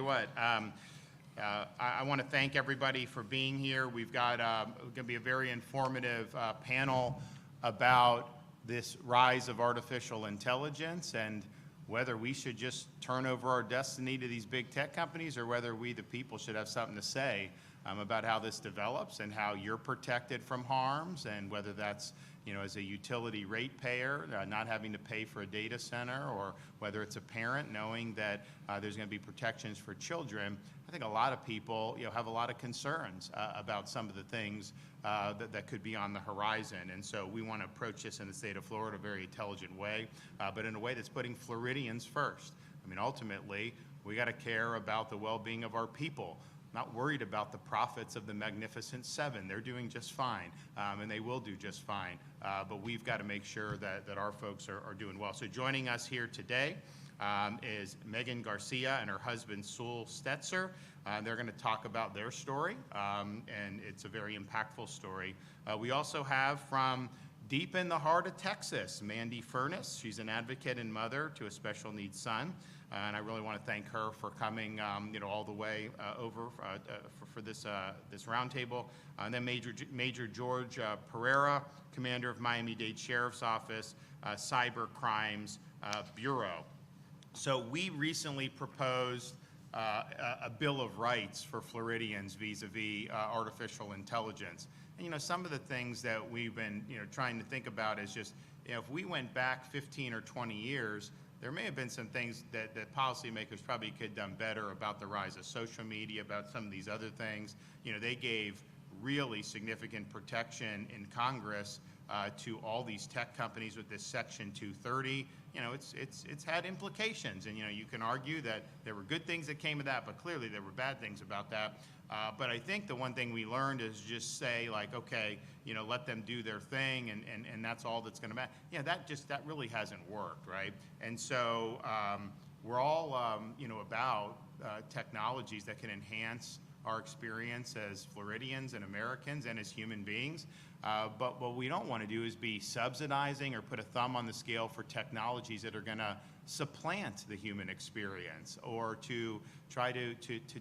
what, I want to thank everybody for being here. We've got going to be a very informative panel about this rise of artificial intelligence and whether we should just turn over our destiny to these big tech companies or whether we, the people, should have something to say about how this develops and how you're protected from harms, and whether that's, you know, as a utility ratepayer, not having to pay for a data center, or whether it's a parent knowing that there's going to be protections for children. I think a lot of people, you know, have a lot of concerns about some of the things that could be on the horizon. And so we want to approach this in the state of Florida a very intelligent way, but in a way that's putting Floridians first. I mean, ultimately, we got to care about the well-being of our people. Not worried about the profits of the Magnificent Seven. They're doing just fine, and they will do just fine. But we've got to make sure that our folks are doing well. So joining us here today is Megan Garcia and her husband, Sewell Stetzer. They're going to talk about their story, and it's a very impactful story. We also have from deep in the heart of Texas, Mandy Furness. She's an advocate and mother to a special needs son. And I really want to thank her for coming, you know, all the way over for this roundtable. And then Major George Pereira, commander of Miami-Dade Sheriff's Office, Cyber Crimes Bureau. So we recently proposed a Bill of Rights for Floridians vis-a-vis artificial intelligence. And, you know, some of the things that we've been, you know, trying to think about is just, you know, if we went back 15 or 20 years, there may have been some things that policymakers probably could have done better about the rise of social media, about some of these other things. You know, they gave really significant protection in Congress to all these tech companies with this Section 230. You know, it's had implications, and, you know, you can argue that there were good things that came of that, but clearly there were bad things about that. But I think the one thing we learned is just say, like, okay, you know, let them do their thing, and that's all that's going to matter. Yeah, that really hasn't worked, right? And so we're all, you know, about technologies that can enhance our experience as Floridians and Americans and as human beings. But what we don't want to do is be subsidizing or put a thumb on the scale for technologies that are going to supplant the human experience, or to try to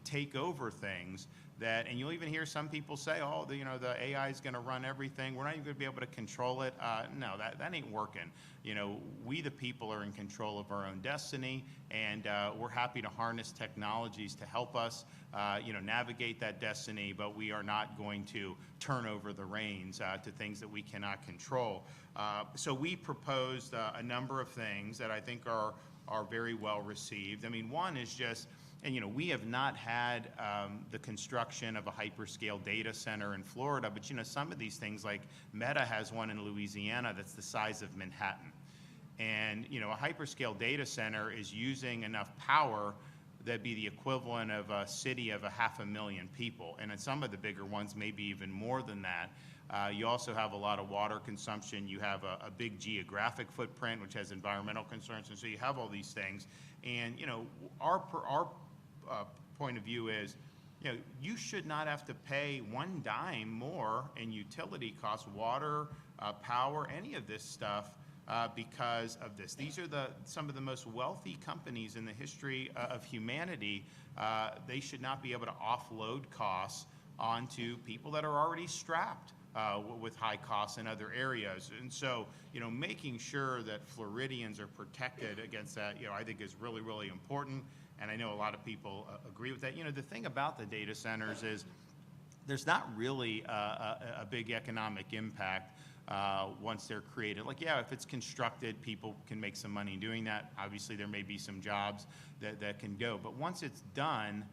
take over things that, and you'll even hear some people say, oh, you know, the AI is going to run everything. We're not even going to be able to control it. No, that ain't working. You know, we the people are in control of our own destiny, and we're happy to harness technologies to help us, you know, navigate that destiny, but we are not going to turn over the reins to things that we cannot control. So we proposed a number of things that I think are very well received. I mean, one is just, and, you know, we have not had the construction of a hyperscale data center in Florida, but, you know, some of these things, like Meta has one in Louisiana that's the size of Manhattan. And, you know, a hyperscale data center is using enough power that'd be the equivalent of a city of 500,000 people. And in some of the bigger ones, maybe even more than that. You also have a lot of water consumption. You have a big geographic footprint, which has environmental concerns. And so you have all these things. And, you know, our point of view is, you know, you should not have to pay one dime more in utility costs, water, power, any of this stuff, because of this. These are some of the most wealthy companies in the history of humanity. They should not be able to offload costs onto people that are already strapped with high costs in other areas. And so, you know, making sure that Floridians are protected against that, you know, I think is really, really important. And I know a lot of people agree with that. You know, the thing about the data centers is there's not really a big economic impact once they're created. Like, yeah, if it's constructed, people can make some money doing that. Obviously, there may be some jobs that can go. But once it's done,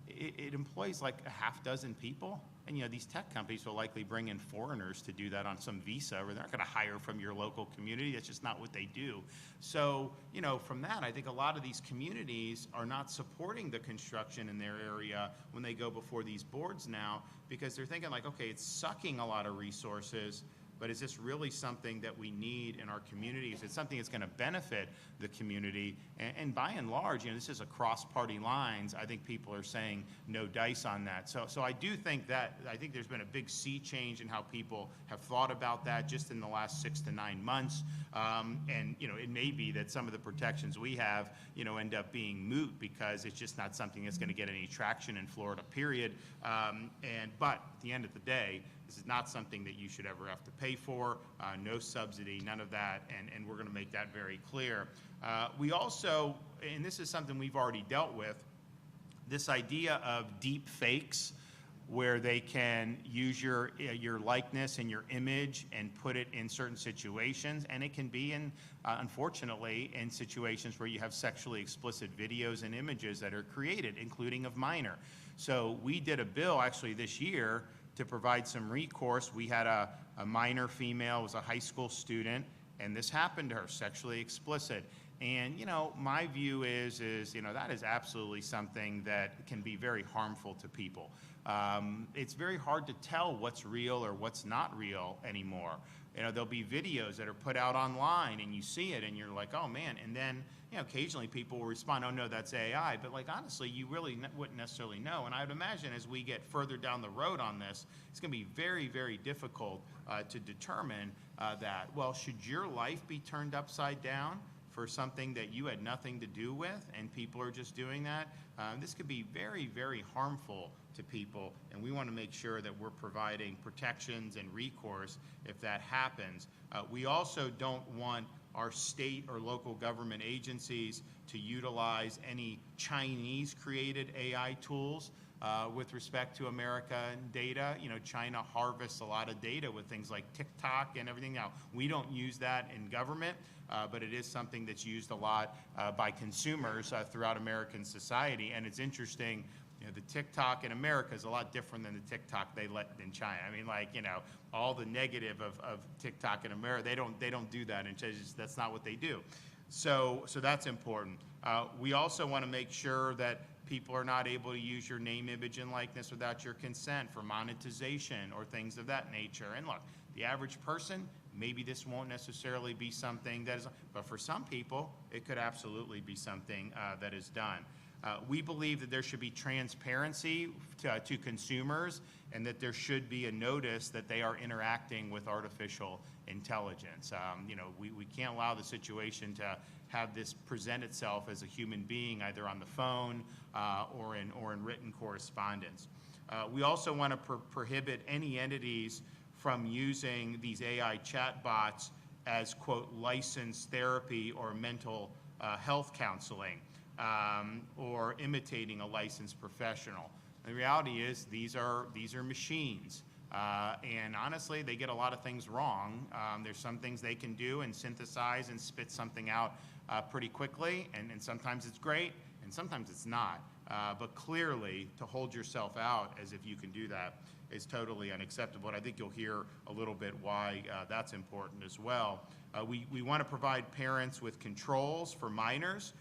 it employs like a half dozen people. And, you know, these tech companies will likely bring in foreigners to do that on some visa, or they're not going to hire from your local community. That's just not what they do. So, you know, from that, I think a lot of these communities are not supporting the construction in their area when they go before these boards now, because they're thinking like, okay, it's sucking a lot of resources. but is this really something that we need in our community? Is it something that's going to benefit the community? And by and large, this is across party lines. I think people are saying no dice on that. So I do think I think there's been a big sea change in how people have thought about that just in the last 6 to 9 months. And it may be that some of the protections we have, end up being moot because it's just not something that's going to get any traction in Florida, period. But at the end of the day, this is not something that you should ever have to pay for, no subsidy, none of that, and we're going to make that very clear. We also, and this is something we've already dealt with, this idea of deep fakes, where they can use your likeness and your image and put it in certain situations, and it can be unfortunately, in situations where you have sexually explicit videos and images that are created, including of minor. So we did a bill actually this year to provide some recourse. We had a minor female, was a high school student, and this happened to her, sexually explicit. And my view is that is absolutely something that can be very harmful to people. It's very hard to tell what's real or what's not real anymore. There'll be videos that are put out online and you see it and you're like, oh man, and then occasionally people will respond, oh no, that's AI, but honestly, you really wouldn't necessarily know. And I would imagine as we get further down the road on this, it's going to be very, very difficult to determine that. Well, should your life be turned upside down for something that you had nothing to do with and people are just doing that? This could be very, very harmful to people, and we want to make sure that we're providing protections and recourse if that happens. We also don't want our state or local government agencies to utilize any Chinese-created AI tools with respect to American data. China harvests a lot of data with things like TikTok and everything. Now, we don't use that in government, but it is something that's used a lot by consumers throughout American society. And it's interesting, the TikTok in America is a lot different than the TikTok they let in China. I mean, all the negative of TikTok in America, they don't do that, and that's not what they do. So that's important. We also want to make sure that people are not able to use your name, image, and likeness without your consent for monetization or things of that nature. And look, the average person, maybe this won't necessarily be something that is, but for some people, it could absolutely be something that is done. We believe that there should be transparency to consumers and that there should be a notice that they are interacting with artificial intelligence. We can't allow the situation to have this present itself as a human being either on the phone or in written correspondence. We also want to prohibit any entities from using these AI chatbots as, quote, licensed therapy or mental health counseling. Or imitating a licensed professional. The reality is these are machines, and honestly, they get a lot of things wrong. There's some things they can do and synthesize and spit something out pretty quickly, and sometimes it's great, and sometimes it's not. But clearly, to hold yourself out as if you can do that is totally unacceptable, and I think you'll hear a little bit why that's important as well. We want to provide parents with controls for minors,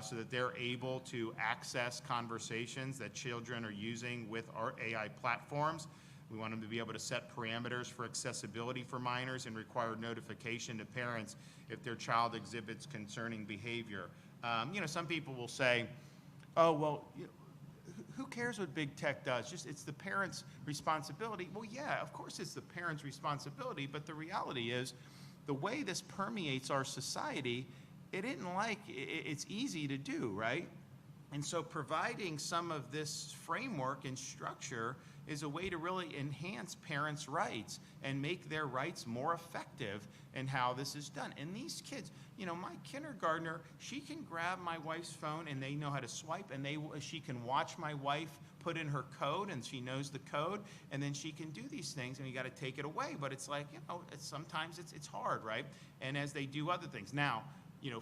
so that they're able to access conversations that children are using with our AI platforms. We want them to be able to set parameters for accessibility for minors and require notification to parents if their child exhibits concerning behavior. Some people will say, oh, well, who cares what big tech does? It's the parents' responsibility. Well, yeah, of course it's the parents' responsibility, but the reality is the way this permeates our society, it's easy to do, right? And so providing some of this framework and structure is a way to really enhance parents' rights and make their rights more effective in how this is done. And these kids, my kindergartner, she can grab my wife's phone and they know how to swipe, and she can watch my wife put in her code and she knows the code, and then she can do these things, and you got to take it away. But it's sometimes it's hard, right? And as they do other things. Now,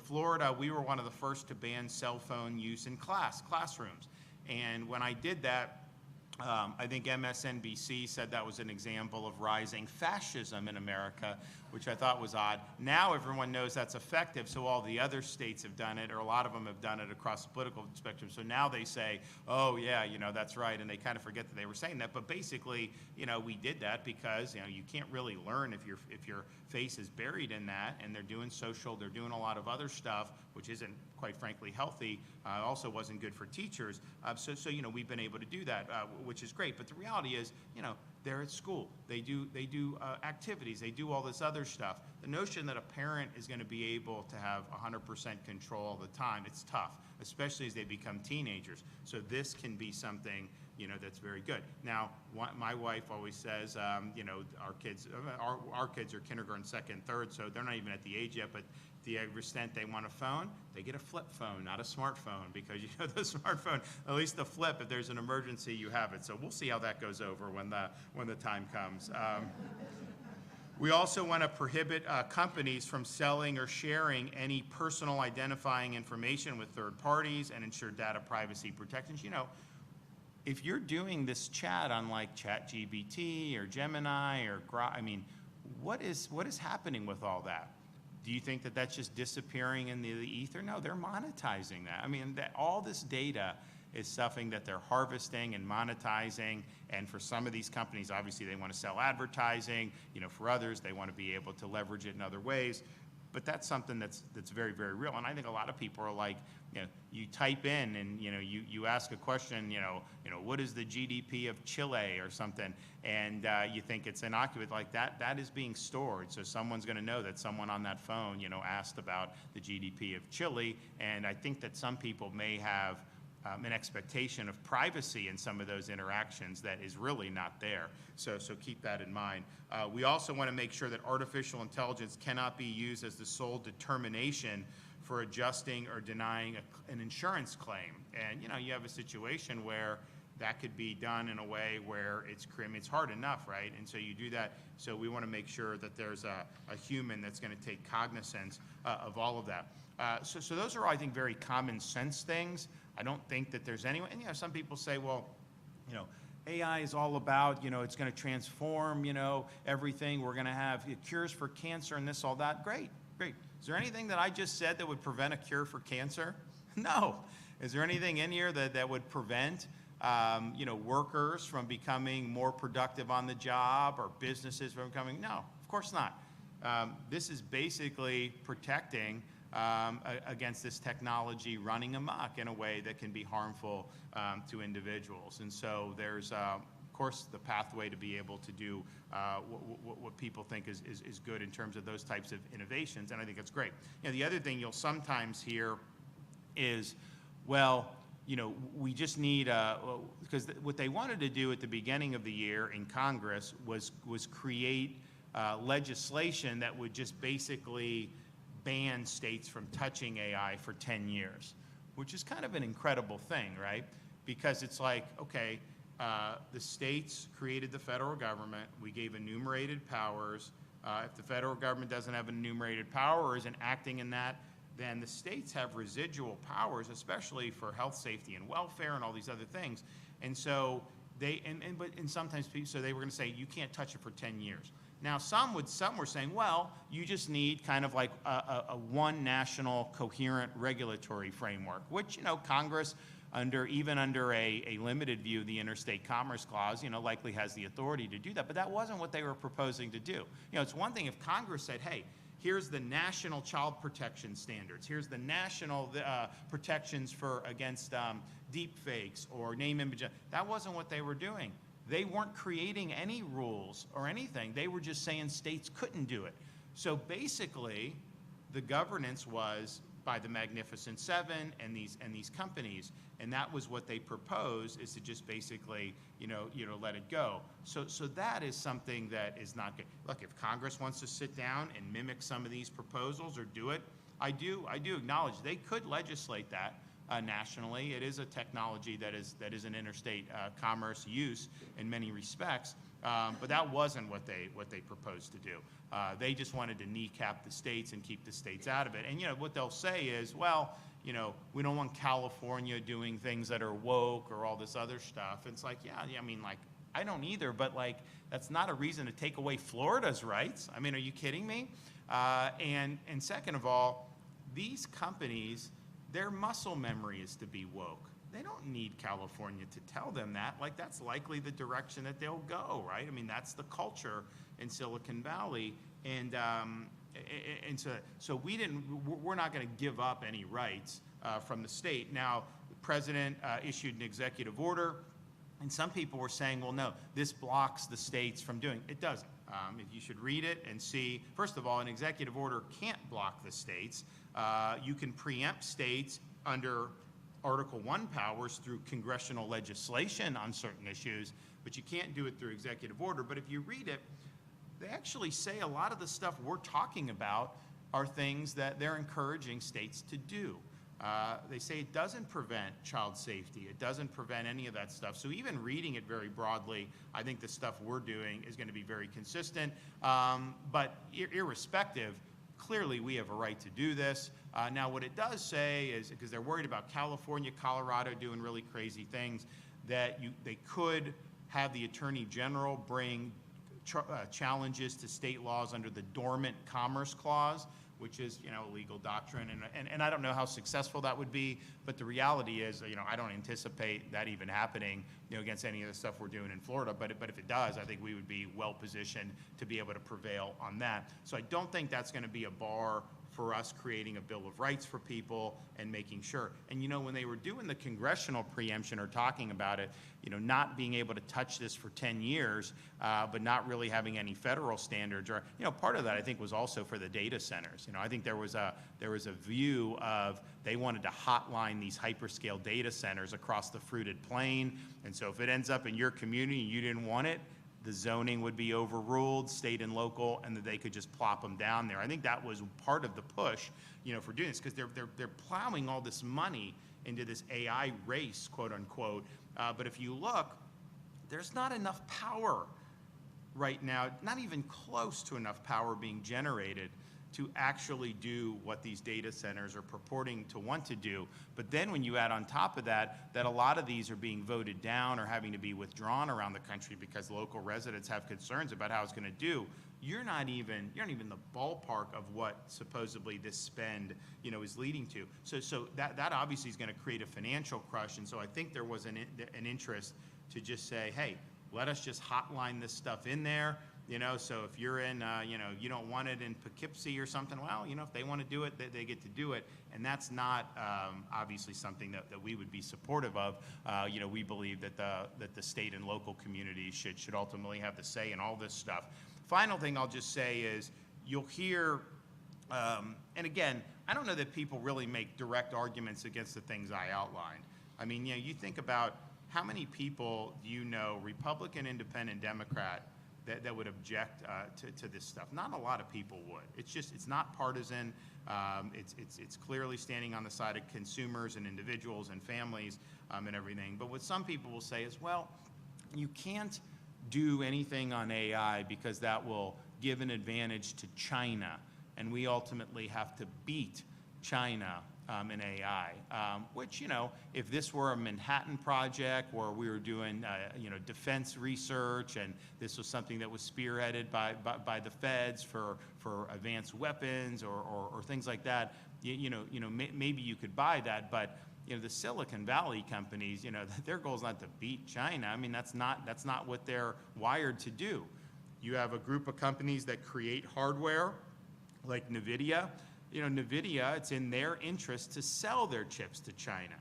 Florida, we were one of the first to ban cell phone use in classrooms. And when I did that, I think MSNBC said that was an example of rising fascism in America, which I thought was odd. Now everyone knows that's effective, so all the other states have done it, or a lot of them have done it across the political spectrum. So now they say, oh yeah, that's right, and they kind of forget that they were saying that. But basically, we did that because you can't really learn if your face is buried in that, and they're doing social, they're doing a lot of other stuff, which isn't quite frankly healthy. Also wasn't good for teachers. So we've been able to do that, which is great. But the reality is, they're at school. They do activities. They do all this other stuff. The notion that a parent is going to be able to have 100% control all the time, it's tough, especially as they become teenagers. So this can be something that's very good. Now, my wife always says, our kids are kindergarten, second, third, so they're not even at the age yet, but to the extent they want a phone, they get a flip phone, not a smartphone, because the smartphone, at least the flip, if there's an emergency, you have it. So we'll see how that goes over when the time comes. We also want to prohibit companies from selling or sharing any personal identifying information with third parties and ensure data privacy protections. If you're doing this chat on like ChatGPT or Gemini or what is happening with all that? Do you think that that's just disappearing in the ether? No, they're monetizing that. All this data is something that they're harvesting and monetizing. And for some of these companies, obviously they want to sell advertising. For others, they want to be able to leverage it in other ways. But that's something that's very, very real. And I think a lot of people are like, you type in and you ask a question, what is the GDP of Chile or something, and you think it's innocuous like that. That is being stored, so someone's going to know that someone on that phone, asked about the GDP of Chile. And I think that some people may have an expectation of privacy in some of those interactions that is really not there. So keep that in mind. We also want to make sure that artificial intelligence cannot be used as the sole determination for adjusting or denying an insurance claim. And you have a situation where that could be done in a way where it's hard enough, right? And so you do that. So we want to make sure that there's a human that's going to take cognizance of all of that. So those are, I think, very common sense things. I don't think that there's anyone, and some people say, well, AI is all about, it's going to transform, everything. We're going to have cures for cancer and this, all that. Great. Is there anything that I just said that would prevent a cure for cancer? No. Is there anything in here that would prevent, workers from becoming more productive on the job or businesses from becoming? No, of course not. This is basically protecting against this technology running amok in a way that can be harmful to individuals. And so there's, of course, the pathway to be able to do what people think is good in terms of those types of innovations, and I think it's great. The other thing you'll sometimes hear is, well, we just need, because what they wanted to do at the beginning of the year in Congress was create legislation that would just basically ban states from touching AI for 10 years, which is kind of an incredible thing, right? Because it's like, okay, the states created the federal government. We gave enumerated powers. If the federal government doesn't have enumerated power or isn't acting in that, then the states have residual powers, especially for health, safety, and welfare, and all these other things. And so sometimes people, so they were going to say you can't touch it for 10 years. Now some were saying, well, you just need kind of like a one national coherent regulatory framework, which Congress, even under a limited view of the Interstate Commerce Clause, likely has the authority to do that. But that wasn't what they were proposing to do. It's one thing if Congress said, hey, here's the national child protection standards. Here's the national protections against deep fakes or name, image. That wasn't what they were doing. They weren't creating any rules or anything. They were just saying states couldn't do it. So basically, the governance was by the Magnificent Seven and these companies, and that was what they proposed, is to just basically let it go. So that is something that is not good. Look, if Congress wants to sit down and mimic some of these proposals or do it, I do acknowledge they could legislate that nationally. It is a technology that is an interstate commerce use in many respects, but that wasn't what they proposed to do. They just wanted to kneecap the states and keep the states out of it. And what they'll say is, well, we don't want California doing things that are woke or all this other stuff. It's like, yeah, I mean, like, I don't either, but like, that's not a reason to take away Florida's rights. I mean, are you kidding me? And second of all, these companies, their muscle memory is to be woke. They don't need California to tell them that. Like, that's likely the direction that they'll go, right? I mean, that's the culture in Silicon Valley. And so we're not going to give up any rights from the state. Now, the president issued an executive order, and some people were saying, well, no, this blocks the states from doing it. It doesn't. If you should read it and see, first of all, an executive order can't block the states. You can preempt states under Article I powers through congressional legislation on certain issues, but you can't do it through executive order. But if you read it, they actually say a lot of the stuff we're talking about are things that they're encouraging states to do. They say it doesn't prevent child safety. It doesn't prevent any of that stuff. So even reading it very broadly, I think the stuff we're doing is going to be very consistent. But irrespective, clearly we have a right to do this. Now what it does say is, because they're worried about California, Colorado doing really crazy things, that they could have the Attorney General bring challenges to state laws under the Dormant Commerce Clause, which is, a legal doctrine, and I don't know how successful that would be, but the reality is, I don't anticipate that even happening, against any of the stuff we're doing in Florida, but if it does, I think we would be well positioned to be able to prevail on that. So I don't think that's going to be a bar for us creating a Bill of Rights for people and making sure. And when they were doing the congressional preemption or talking about it, not being able to touch this for 10 years, but not really having any federal standards, or part of that I think was also for the data centers. I think there was a view of they wanted to hotline these hyperscale data centers across the fruited plain, and so if it ends up in your community and you didn't want it, the zoning would be overruled, state and local, and that they could just plop them down there. I think that was part of the push, for doing this, because they're plowing all this money into this AI race, quote unquote. But if you look, there's not enough power right now, not even close to enough power being generated to actually do what these data centers are purporting to want to do. But then when you add on top of that a lot of these are being voted down or having to be withdrawn around the country because local residents have concerns about how it's going to do, you're not even the ballpark of what supposedly this spend, is leading to. So that obviously is going to create a financial crush, and so I think there was an interest to just say, hey, let us just hotline this stuff in there. So if you're in, you don't want it in Poughkeepsie or something, well, if they want to do it, they get to do it. And that's not obviously something that we would be supportive of. We believe that the state and local communities should ultimately have the say in all this stuff. Final thing I'll just say is you'll hear, and again, I don't know that people really make direct arguments against the things I outlined. I mean, you think about how many people Republican, Independent, Democrat, that would object to this stuff. Not a lot of people would. It's not partisan. It's clearly standing on the side of consumers and individuals and families and everything. But what some people will say is, well, you can't do anything on AI because that will give an advantage to China, and we ultimately have to beat China in AI, which, if this were a Manhattan project where we were doing, defense research, and this was something that was spearheaded by the feds for advanced weapons or things like that, maybe you could buy that. But the Silicon Valley companies, their goal is not to beat China. I mean, that's not what they're wired to do. You have a group of companies that create hardware, like NVIDIA. NVIDIA, it's in their interest to sell their chips to China.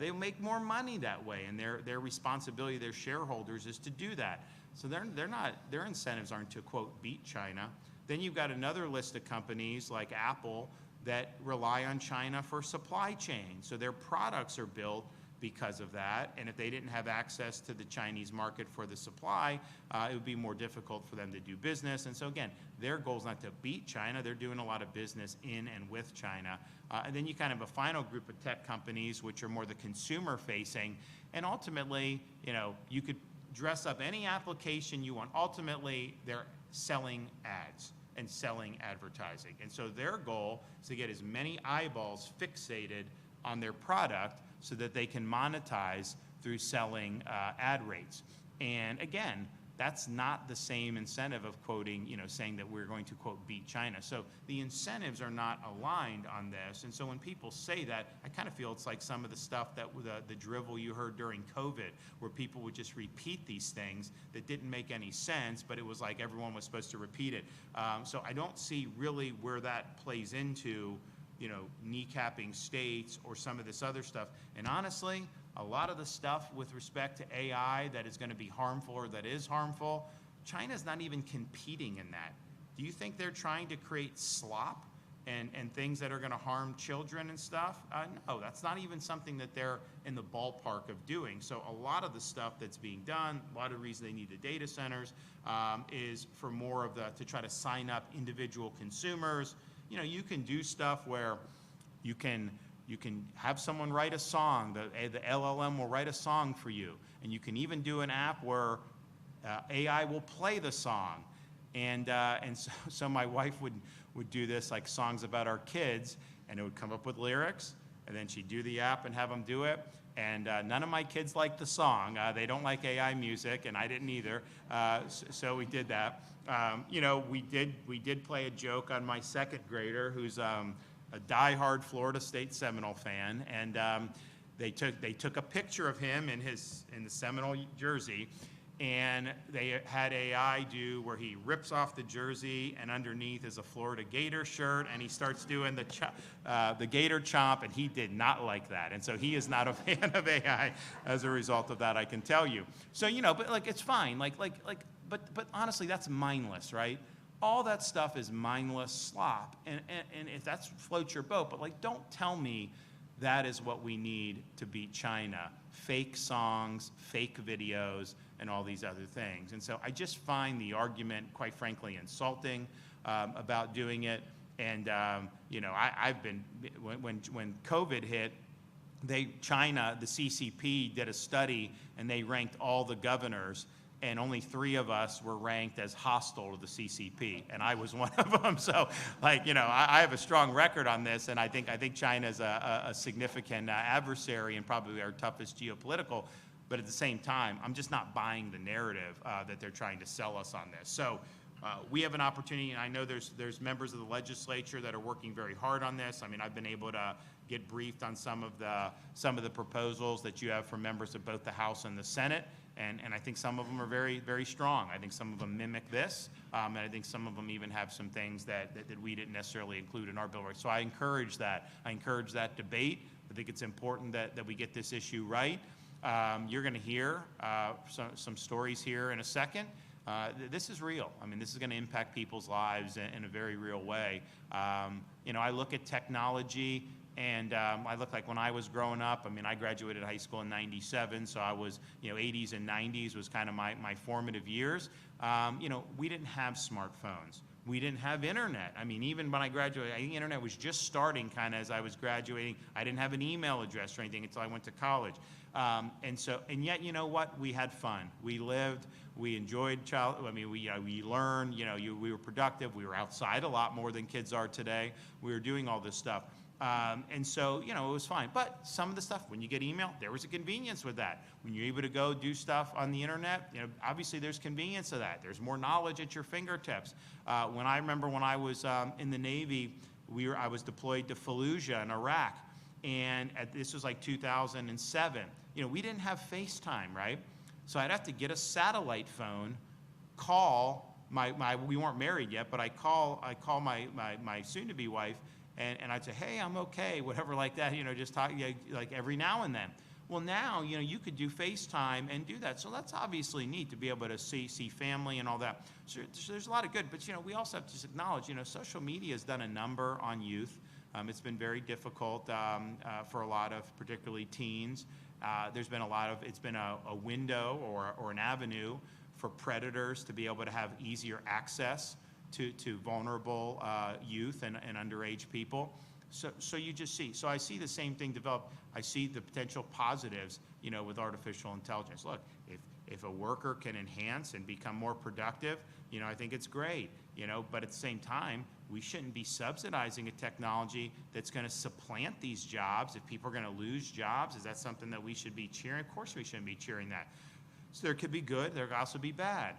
They'll make more money that way, and their responsibility, their shareholders, is to do that. So their incentives aren't to, quote, beat China. Then you've got another list of companies like Apple that rely on China for supply chain. So their products are built because of that, and if they didn't have access to the Chinese market for the supply, it would be more difficult for them to do business. And so again, their goal is not to beat China. They're doing a lot of business in and with China. And then you kind of have a final group of tech companies, which are more the consumer facing, and ultimately, you could dress up any application you want. Ultimately, they're selling ads and selling advertising. And so their goal is to get as many eyeballs fixated on their product so that they can monetize through selling ad rates. And again, that's not the same incentive of quoting, saying that we're going to, quote, beat China. So the incentives are not aligned on this. And so when people say that, I kind of feel it's like some of the stuff that the drivel you heard during COVID, where people would just repeat these things that didn't make any sense, but it was like everyone was supposed to repeat it. So I don't see really where that plays into, kneecapping states or some of this other stuff. And honestly, a lot of the stuff with respect to AI that is going to be harmful or that is harmful, China's not even competing in that. Do you think they're trying to create slop and things that are going to harm children and stuff? No, that's not even something that they're in the ballpark of doing. So a lot of the stuff that's being done, a lot of the reason they need the data centers is for more of to try to sign up individual consumers. You can do stuff where you can have someone write a song. The LLM will write a song for you. And you can even do an app where AI will play the song. And so my wife would do this, like songs about our kids, and it would come up with lyrics, and then she'd do the app and have them do it. And none of my kids like the song. They don't like AI music, and I didn't either. So we did that. We did play a joke on my second grader, who's a diehard Florida State Seminole fan, and they took a picture of him in the Seminole jersey, and they had AI do where he rips off the jersey, and underneath is a Florida Gator shirt, and he starts doing the Gator chomp, and he did not like that, and so he is not a fan of AI as a result of that, I can tell you. So but like it's fine, but honestly, that's mindless, right? All that stuff is mindless slop, and if that floats your boat, but don't tell me that is what we need to beat China. Fake songs, fake videos, and all these other things. And so I just find the argument, quite frankly, insulting about doing it. And I've been, when COVID hit, China, the CCP did a study, and they ranked all the governors, and only 3 of us were ranked as hostile to the CCP, and I was one of them. So, I have a strong record on this, and I think China's a significant adversary and probably our toughest geopolitical. But at the same time, I'm just not buying the narrative that they're trying to sell us on this. So we have an opportunity, and I know there's members of the legislature that are working very hard on this. I mean, I've been able to get briefed on some of the proposals that you have from members of both the House and the Senate, and I think some of them are very, very strong. I think some of them mimic this, and I think some of them even have some things that we didn't necessarily include in our bill. So I encourage that. I encourage that debate. I think it's important that we get this issue right. You're going to hear some stories here in a second. This is real. I mean, this is going to impact people's lives in a very real way. I look at technology, and I look like when I was growing up, I mean, I graduated high school in '97, so I was, 80s and 90s was kind of my formative years. We didn't have smartphones. We didn't have internet. I mean, even when I graduated, I think internet was just starting kind of as I was graduating. I didn't have an email address or anything until I went to college. And yet, you know what? We had fun. We lived. We enjoyed we learned. We were productive. We were outside a lot more than kids are today. We were doing all this stuff. And so, it was fine. But some of the stuff, when you get email, there was a convenience with that. When you're able to go do stuff on the internet, obviously there's convenience of that. There's more knowledge at your fingertips. When I was in the Navy, I was deployed to Fallujah in Iraq, and this was like 2007. We didn't have FaceTime, right? So I'd have to get a satellite phone, call we weren't married yet, but I call my soon-to-be wife, and I'd say, hey, I'm okay, whatever like that, just talk like every now and then. Well, now, you could do FaceTime and do that. So that's obviously neat to be able to see family and all that. So there's a lot of good, but, we also have to just acknowledge, social media has done a number on youth. It's been very difficult for a lot of particularly teens. There's been it's been a window or an avenue for predators to be able to have easier access to vulnerable youth and underage people. So you just see. So I see the same thing develop. I see the potential positives, with artificial intelligence. Look, if a worker can enhance and become more productive, I think it's great, but at the same time, we shouldn't be subsidizing a technology that's going to supplant these jobs. If people are going to lose jobs, is that something that we should be cheering? Of course we shouldn't be cheering that. So there could be good, there could also be bad.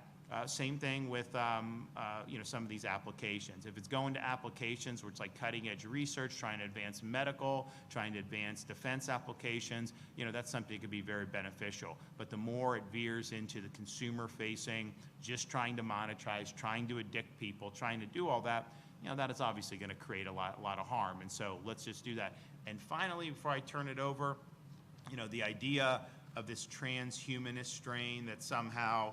Same thing with some of these applications. If it's going to applications where it's like cutting edge research, trying to advance medical, trying to advance defense applications, that's something that could be very beneficial. But the more it veers into the consumer facing, just trying to monetize, trying to addict people, trying to do all that, that is obviously going to create a lot of harm. And so let's just do that. And finally, before I turn it over, the idea of this transhumanist strain that somehow,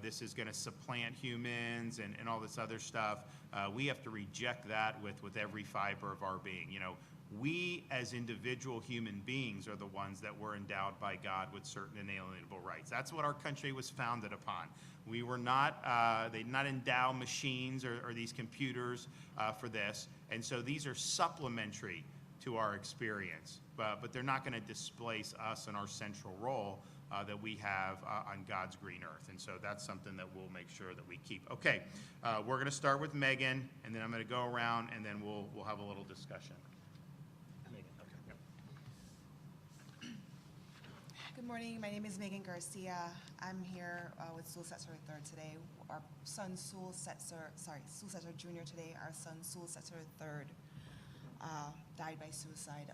this is going to supplant humans and all this other stuff. We have to reject that with every fiber of our being. We as individual human beings are the ones that were endowed by God with certain inalienable rights. That's what our country was founded upon. We were not, they did not endow machines or these computers for this. And so these are supplementary to our experience, but they're not going to displace us and our central role that we have on God's green earth. And so that's something that we'll make sure that we keep. Okay, we're going to start with Megan, and then I'm going to go around, and then we'll have a little discussion. Megan, okay. Yep. Good morning. My name is Megan Garcia. I'm here with Sul Setzer III today. Our son Sul Setzer Jr. today. Our son Sul Setzer III died by suicide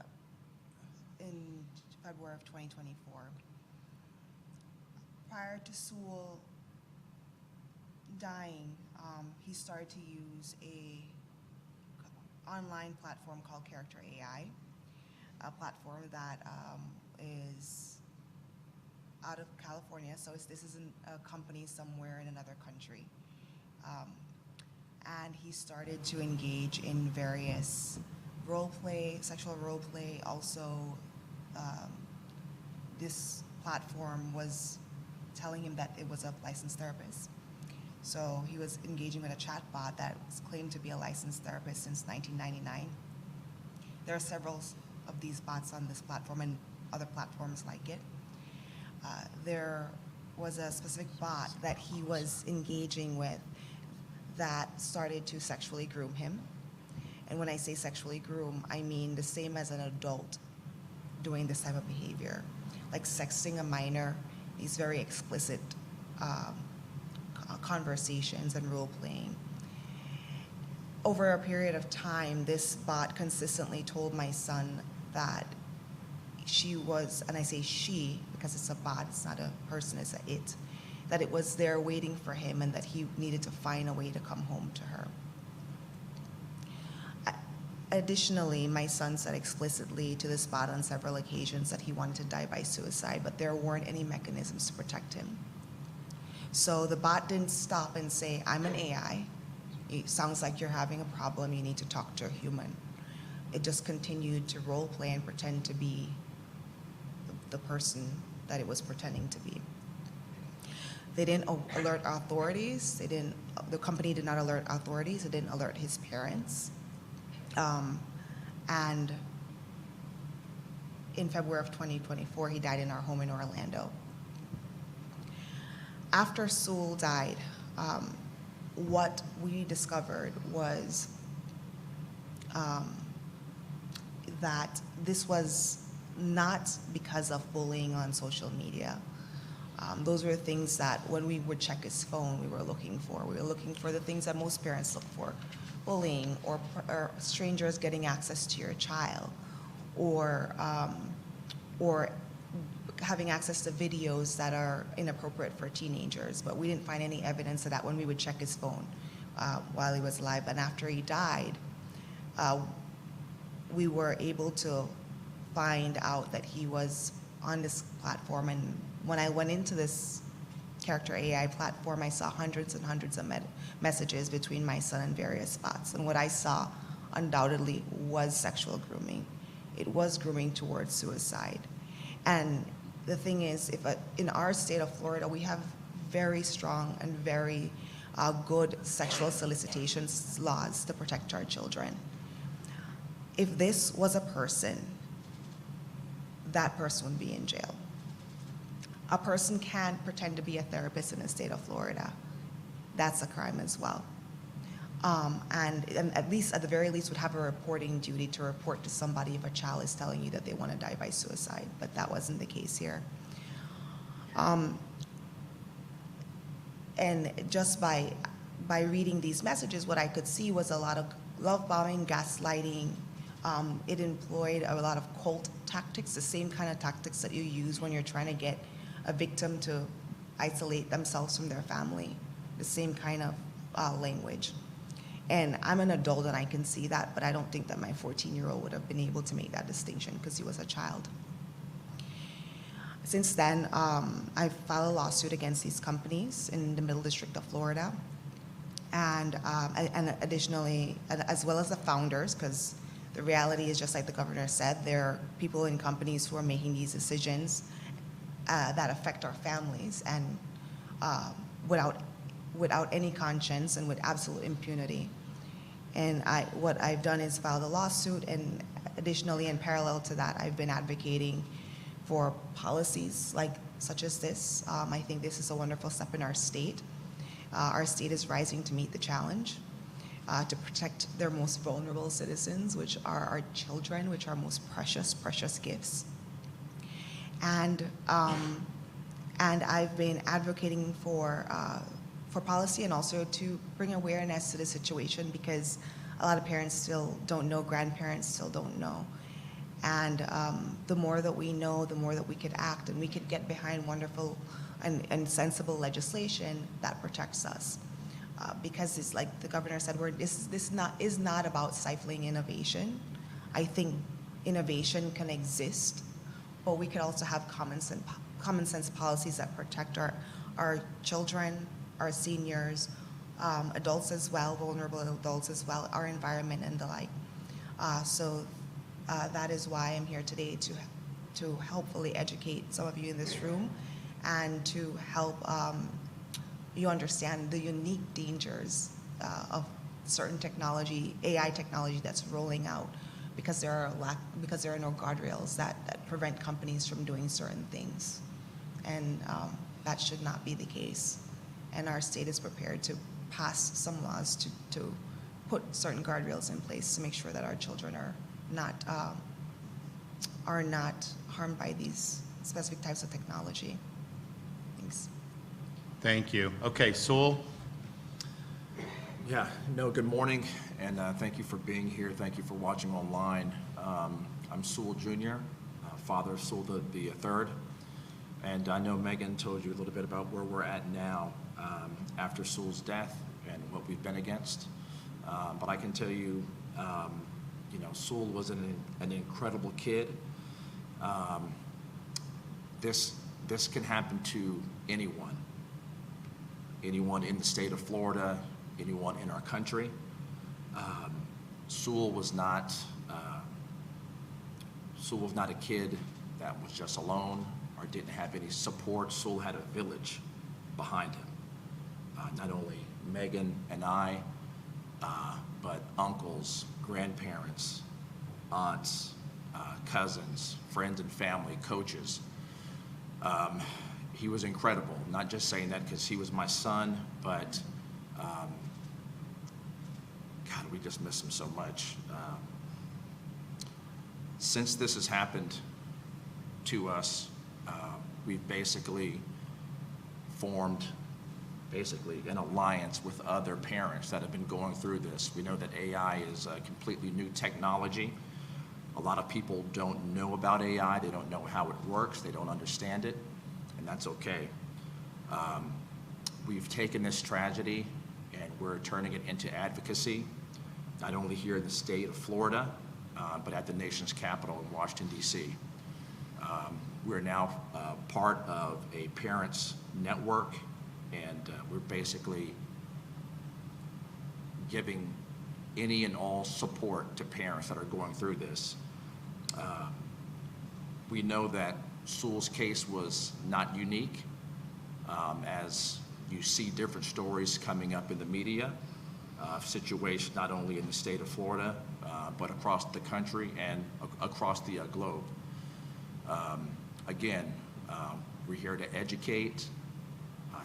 in February of 2024. Prior to Sul dying, he started to use a online platform called Character AI, a platform that is out of California, so this isn't a company somewhere in another country. And he started to engage in various sexual role play. Also, this platform was telling him that it was a licensed therapist. So he was engaging with a chatbot that was claimed to be a licensed therapist since 1999. There are several of these bots on this platform and other platforms like it. There was a specific bot that he was engaging with that started to sexually groom him. And when I say sexually groom, I mean the same as an adult doing this type of behavior, like sexting a minor, these very explicit conversations and role playing. Over a period of time, this bot consistently told my son that she was, and I say she because it's a bot, it's not a person, it's a it, that it was there waiting for him and that he needed to find a way to come home to her. Additionally, my son said explicitly to this bot on several occasions that he wanted to die by suicide, but there weren't any mechanisms to protect him. So the bot didn't stop and say, I'm an AI. It sounds like you're having a problem, you need to talk to a human. It just continued to role play and pretend to be the person that it was pretending to be. They didn't alert authorities. The company did not alert authorities. It didn't alert his parents. And in February of 2024, he died in our home in Orlando. After Sul died, what we discovered was that this was not because of bullying on social media. Those were things that when we would check his phone, we were looking for. We were looking for the things that most parents look for: bullying or strangers getting access to your child, or having access to videos that are inappropriate for teenagers. But we didn't find any evidence of that when we would check his phone while he was alive. And after he died, we were able to find out that he was on this platform. And when I went into this Character AI platform, I saw hundreds and hundreds of messages between my son and various bots. And what I saw undoubtedly was sexual grooming. It was grooming towards suicide. And the thing is, in our state of Florida, we have very strong and very good sexual solicitation laws to protect our children. If this was a person, that person would be in jail. A person can't pretend to be a therapist in the state of Florida. That's a crime as well. And at the very least would have a reporting duty to report to somebody if a child is telling you that they want to die by suicide, but that wasn't the case here. And just by reading these messages, what I could see was a lot of love bombing, gaslighting. It employed a lot of cult tactics, the same kind of tactics that you use when you're trying to get a victim to isolate themselves from their family, the same kind of language. And I'm an adult and I can see that, but I don't think that my 14-year-old would have been able to make that distinction because he was a child. Since then, I've filed a lawsuit against these companies in the Middle District of Florida. And additionally, as well as the founders, because the reality is, just like the governor said, there are people in companies who are making these decisions that affect our families and without any conscience and with absolute impunity. And what I've done is filed a lawsuit, and additionally, in parallel to that, I've been advocating for policies such as this. I think this is a wonderful step in our state. Our state is rising to meet the challenge to protect their most vulnerable citizens, which are our children, which are most precious, precious gifts. And I've been advocating for policy and also to bring awareness to the situation, because a lot of parents still don't know, grandparents still don't know. And the more that we know, the more that we could act, and we could get behind wonderful and sensible legislation that protects us. Because it's like the governor said, this is not about stifling innovation. I think innovation can exist, but we could also have common sense policies that protect our children, our seniors, adults as well, vulnerable adults as well, our environment and the like. So that is why I'm here today, to helpfully educate some of you in this room and to help you understand the unique dangers of certain technology, AI technology that's rolling out, because there are no guardrails that prevent companies from doing certain things. And that should not be the case. And our state is prepared to pass some laws to put certain guardrails in place to make sure that our children are not harmed by these specific types of technology. Thanks. Thank you. Okay, Sewell. Yeah, no, good morning, and thank you for being here. Thank you for watching online. I'm Sewell Jr., father of Sewell the third, and I know Megan told you a little bit about where we're at now after Sewell's death and what we've been against. But I can tell you, Sewell was an incredible kid. This can happen to anyone in the state of Florida, anyone in our country. Sewell was not a kid that was just alone or didn't have any support. Sewell had a village behind him. Not only Megan and I, but uncles, grandparents, aunts, cousins, friends and family, coaches. He was incredible. Not just saying that because he was my son, but God, we just miss him so much. Since this has happened to us, we've basically formed an alliance with other parents that have been going through this. We know that AI is a completely new technology. A lot of people don't know about AI. They don't know how it works. They don't understand it, and that's okay. We've taken this tragedy and we're turning it into advocacy, not only here in the state of Florida, but at the nation's capital in Washington, D.C. We're now part of a parents' network, and we're basically giving any and all support to parents that are going through this. We know that Sewell's case was not unique, as you see different stories coming up in the media, situations not only in the state of Florida, but across the country and across the globe. Again, we're here to educate,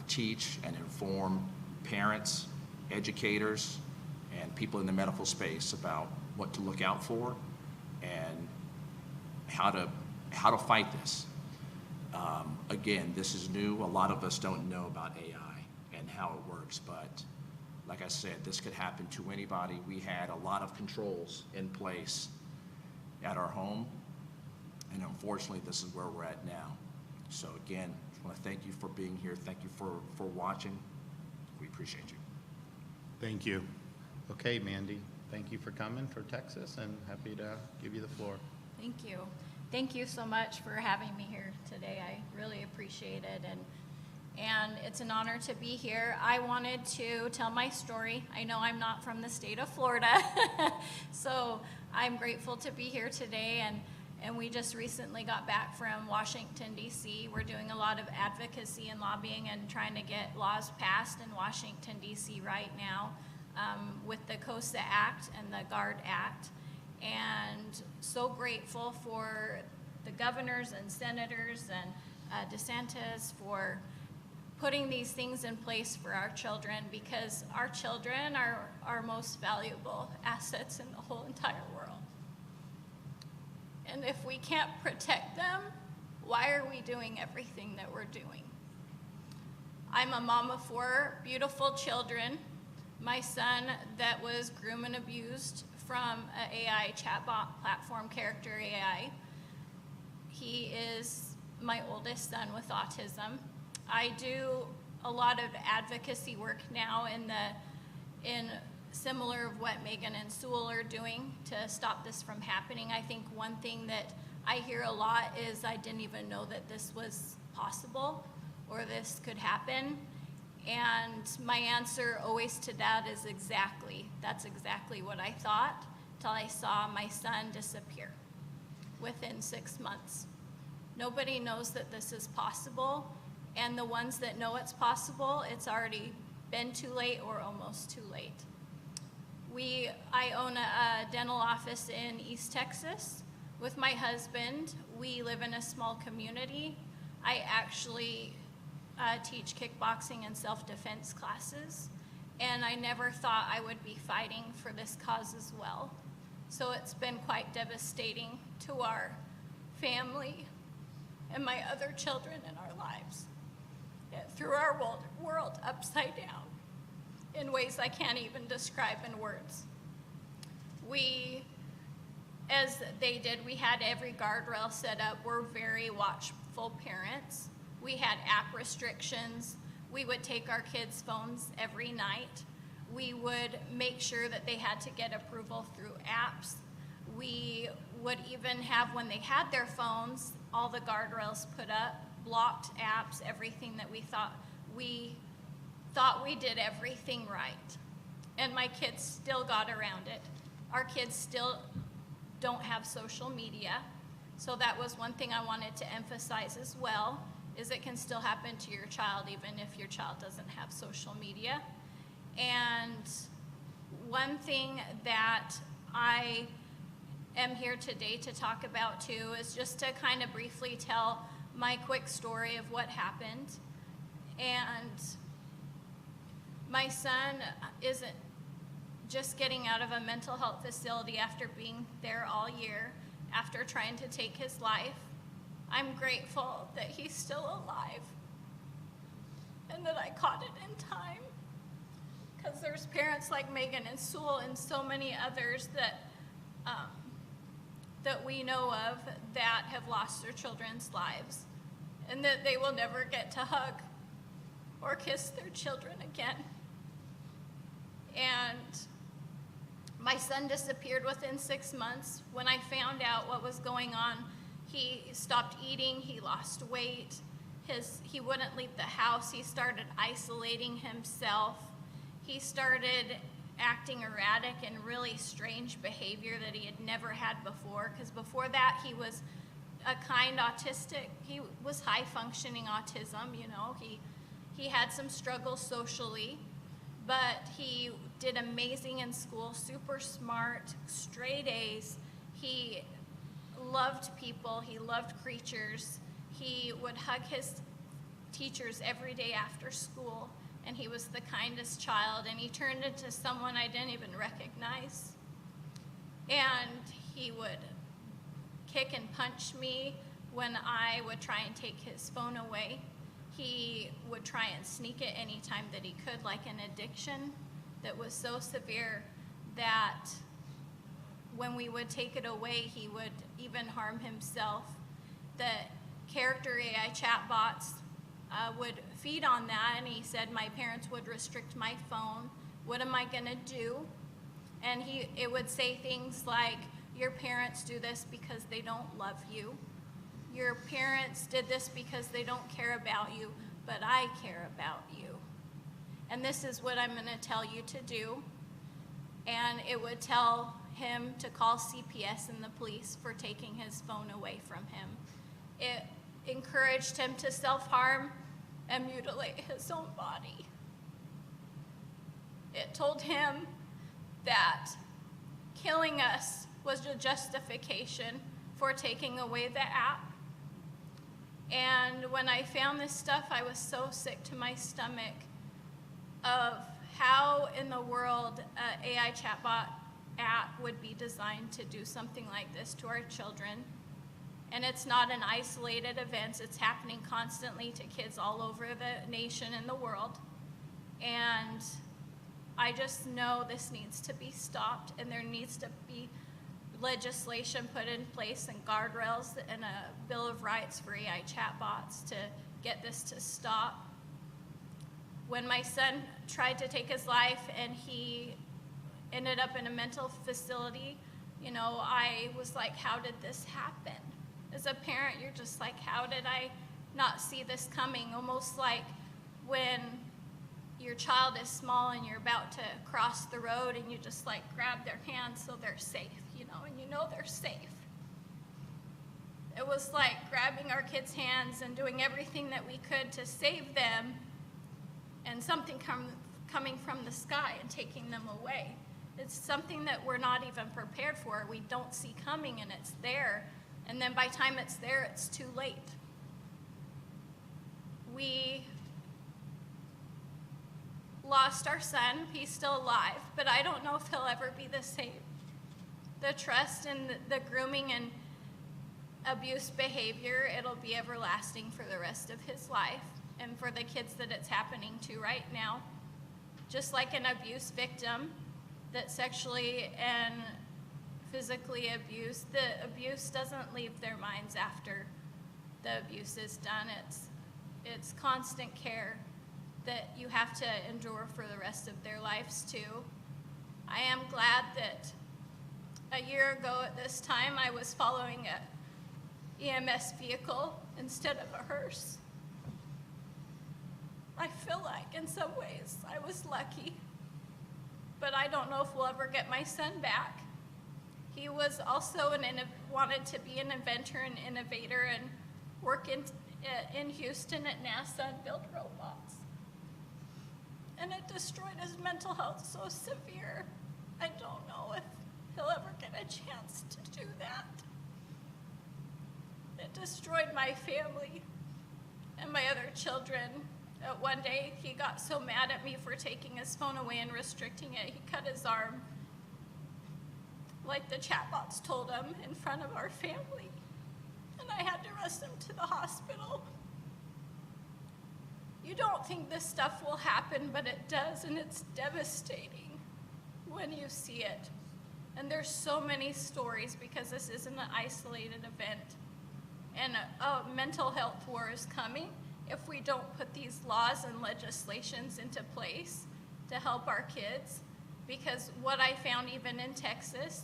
teach, and inform parents, educators, and people in the medical space about what to look out for and how to fight this. Again, this is new. A lot of us don't know about AI, and and how it works, but like I said, this could happen to anybody. We had a lot of controls in place at our home, and unfortunately, this is where we're at now. So again, I want to thank you for being here. Thank you for watching. We appreciate you. Thank you. Okay, Mandy, thank you for coming for Texas, and happy to give you the floor. Thank you. Thank you so much for having me here today. I really appreciate it, and it's an honor to be here. I wanted to tell my story. I know I'm not from the state of Florida, so I'm grateful to be here today, and we just recently got back from Washington, D.C. We're doing a lot of advocacy and lobbying and trying to get laws passed in Washington, D.C. right now with the COSA Act and the GUARD Act. And so grateful for the governors and senators and DeSantis for putting these things in place for our children, because our children are our most valuable assets in the whole entire world. And if we can't protect them, why are we doing everything that we're doing? I'm a mom of 4 beautiful children. My son that was groomed and abused from an AI chatbot platform, Character AI. He is my oldest son with autism. I do a lot of advocacy work now in similar of what Megan and Sewell are doing to stop this from happening. I think one thing that I hear a lot is I didn't even know that this was possible or this could happen. And my answer always to that is that's exactly what I thought, till I saw my son disappear within 6 months. Nobody knows that this is possible, and the ones that know it's possible, it's already been too late or almost too late. I own a dental office in East Texas with my husband. We live in a small community. I actually teach kickboxing and self-defense classes, and I never thought I would be fighting for this cause as well. So it's been quite devastating to our family and my other children in our lives. It threw our world upside down in ways I can't even describe in words. As they did, we had every guardrail set up. We're very watchful parents. We had app restrictions. We would take our kids' phones every night. We would make sure that they had to get approval through apps. We would even have, when they had their phones, all the guardrails put up, blocked apps, everything that we thought we did everything right. And my kids still got around it. Our kids still don't have social media. So that was one thing I wanted to emphasize as well, is it can still happen to your child even if your child doesn't have social media. And one thing that I am here today to talk about too is just to kind of briefly tell my quick story of what happened. And my son isn't just getting out of a mental health facility after being there all year, after trying to take his life. I'm grateful that he's still alive and that I caught it in time, because there's parents like Megan and Sewell and so many others that we know of that have lost their children's lives, and that they will never get to hug or kiss their children again. And my son disappeared within 6 months. When I found out what was going on, he stopped eating, he lost weight, he wouldn't leave the house, he started isolating himself, he started acting erratic and really strange behavior that he had never had before, because before that he was a kind autistic, he was high functioning autism, you know, he had some struggles socially, but he did amazing in school, super smart, straight A's. He loved people, he loved creatures. He would hug his teachers every day after school, and he was the kindest child, and he turned into someone I didn't even recognize. And he would kick and punch me when I would try and take his phone away. He would try and sneak it anytime that he could, like an addiction that was so severe that when we would take it away, he would even harm himself. The character AI chatbots would feed on that, and he said, my parents would restrict my phone. What am I gonna do? And it would say things like, your parents do this because they don't love you. Your parents did this because they don't care about you, but I care about you. And this is what I'm gonna tell you to do. And it would tell him to call CPS and the police for taking his phone away from him. It encouraged him to self-harm and mutilate his own body. It told him that killing us was a justification for taking away the app. And when I found this stuff, I was so sick to my stomach of how in the world an AI chatbot app would be designed to do something like this to our children. And it's not an isolated event. It's happening constantly to kids all over the nation and the world. And I just know this needs to be stopped, and there needs to be legislation put in place and guardrails and a Bill of Rights for AI chatbots to get this to stop. When my son tried to take his life and he ended up in a mental facility, you know, I was like, how did this happen? As a parent, you're just like, how did I not see this coming? Almost like when your child is small and you're about to cross the road and you just like grab their hands so they're safe, you know, and you know they're safe. It was like grabbing our kids' hands and doing everything that we could to save them, and something coming from the sky and taking them away. It's something that we're not even prepared for. We don't see coming, and it's there. And then by the time it's there, it's too late. We lost our son. He's still alive, but I don't know if he'll ever be the same. The trust in the grooming and abuse behavior, it'll be everlasting for the rest of his life, and for the kids that it's happening to right now. Just like an abuse victim that sexually and physically abused, the abuse doesn't leave their minds after the abuse is done. It's constant care that you have to endure for the rest of their lives too. I am glad that a year ago at this time I was following a EMS vehicle instead of a hearse. I feel like in some ways I was lucky, but I don't know if we'll ever get my son back. He was also wanted to be an inventor and innovator and work in Houston at NASA and build robots. And it destroyed his mental health so severe. I don't know if he'll ever get a chance to do that. It destroyed my family and my other children. One day he got so mad at me for taking his phone away and restricting it, he cut his arm, like the chatbots told him, in front of our family. And I had to rush him to the hospital. You don't think this stuff will happen, but it does, and it's devastating when you see it. And there's so many stories, because this isn't an isolated event. And a mental health war is coming if we don't put these laws and legislations into place to help our kids. Because what I found even in Texas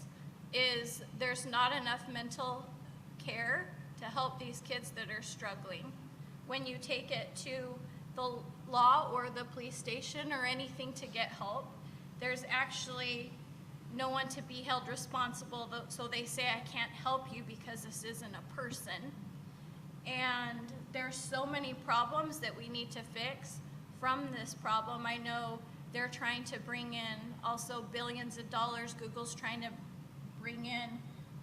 is there's not enough mental care to help these kids that are struggling. When you take it to the law or the police station or anything to get help, there's actually no one to be held responsible, so they say, I can't help you because this isn't a person. And there's so many problems that we need to fix from this problem. I know they're trying to bring in also billions of dollars. Google's trying to bring in,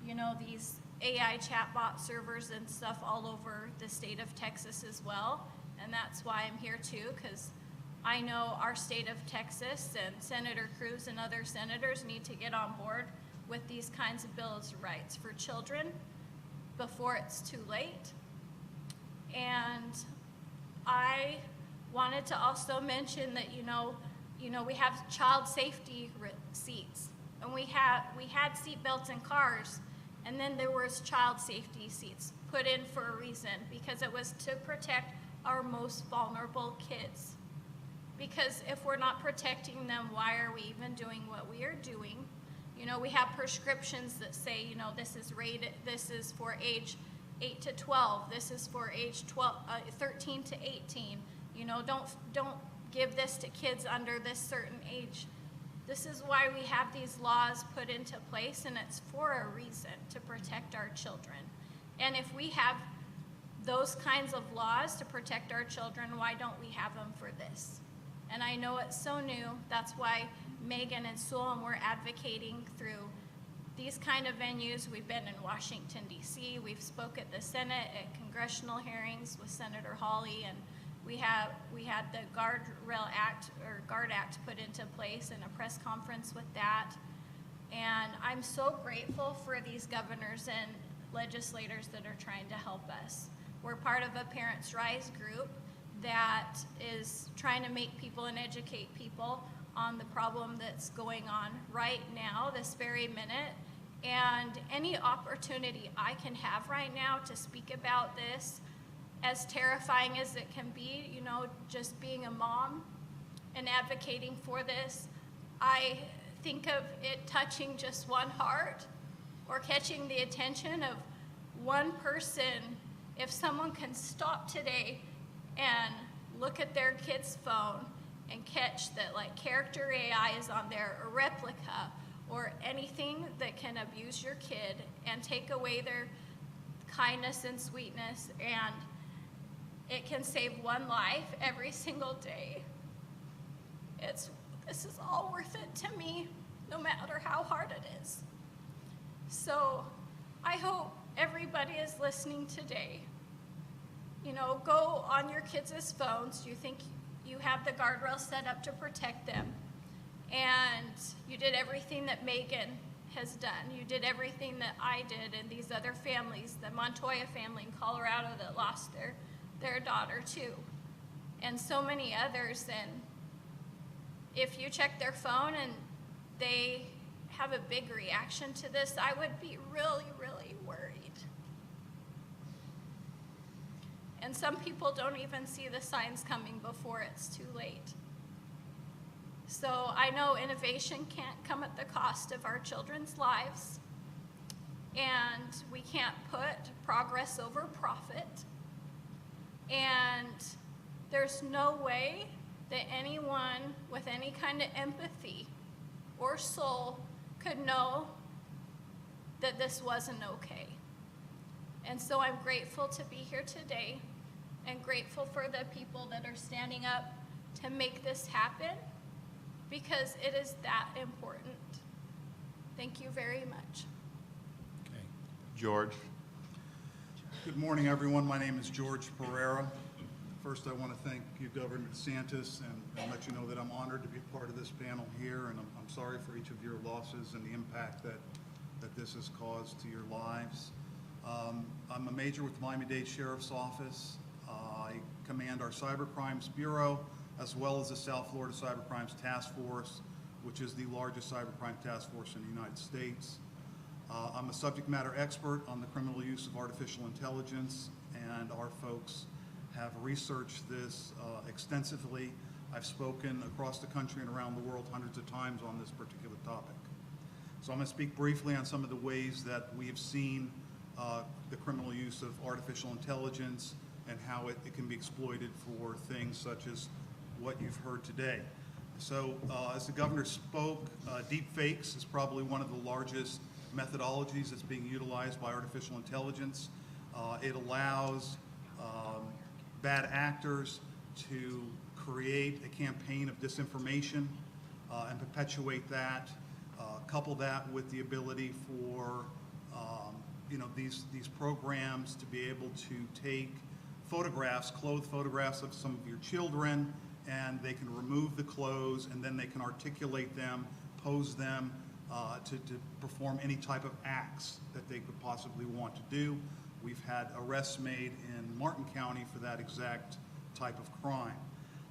you know, these AI chatbot servers and stuff all over the state of Texas as well. And that's why I'm here too, because I know our state of Texas and Senator Cruz and other senators need to get on board with these kinds of bills of rights for children before it's too late. And I wanted to also mention that, we have child safety seats, and we had seat belts in cars, and then there was child safety seats put in for a reason, because it was to protect our most vulnerable kids. Because if we're not protecting them, why are we even doing what we are doing? We have prescriptions that say, this is rated, this is for age 8 to 12, this is for age 13 to 18. Don't give this to kids under this certain age. This is why we have these laws put into place, and it's for a reason, to protect our children. And if we have those kinds of laws to protect our children, why don't we have them for this? And I know it's so new. That's why Megan and Sewell and we're advocating through these kind of venues. We've been in Washington, D.C. We've spoke at the Senate at congressional hearings with Senator Hawley, and we had the GARD Act put into place and a press conference with that. And I'm so grateful for these governors and legislators that are trying to help us. We're part of a Parents Rise group that is trying to make people and educate people on the problem that's going on right now, this very minute. And any opportunity I can have right now to speak about this, as terrifying as it can be, just being a mom and advocating for this, I think of it touching just one heart or catching the attention of one person. If someone can stop today and look at their kid's phone and catch that, like, character AI is on there, a replica, or anything that can abuse your kid and take away their kindness and sweetness, and it can save one life every single day. This is all worth it to me, no matter how hard it is. So I hope everybody is listening today. Go on your kids' phones. You think you have the guardrails set up to protect them. And you did everything that Megan has done. You did everything that I did, and these other families, the Montoya family in Colorado that lost their daughter too, and so many others. And if you check their phone and they have a big reaction to this, I would be really, really worried. And some people don't even see the signs coming before it's too late. So I know innovation can't come at the cost of our children's lives, and we can't put progress over profit. And there's no way that anyone with any kind of empathy or soul could know that this wasn't okay. And so I'm grateful to be here today, and grateful for the people that are standing up to make this happen, because it is that important. Thank you very much. Okay. George. Good morning, everyone. My name is George Pereira. First, I want to thank you, Governor DeSantis, and let you know that I'm honored to be part of this panel here, and I'm sorry for each of your losses and the impact that this has caused to your lives. I'm a major with the Miami-Dade Sheriff's Office. I command our Cybercrimes Bureau, as well as the South Florida Cybercrimes Task Force, which is the largest cybercrime task force in the United States. I'm a subject matter expert on the criminal use of artificial intelligence, and our folks have researched this extensively. I've spoken across the country and around the world hundreds of times on this particular topic. So I'm going to speak briefly on some of the ways that we have seen the criminal use of artificial intelligence and how it can be exploited for things such as what you've heard today. So as the governor spoke, deep fakes is probably one of the largest methodologies that's being utilized by artificial intelligence. It allows bad actors to create a campaign of disinformation and perpetuate that. Couple that with the ability for these programs to be able to take photographs, clothed photographs of some of your children, and they can remove the clothes, and then they can articulate them, pose them to perform any type of acts that they could possibly want to do. We've had arrests made in Martin County for that exact type of crime.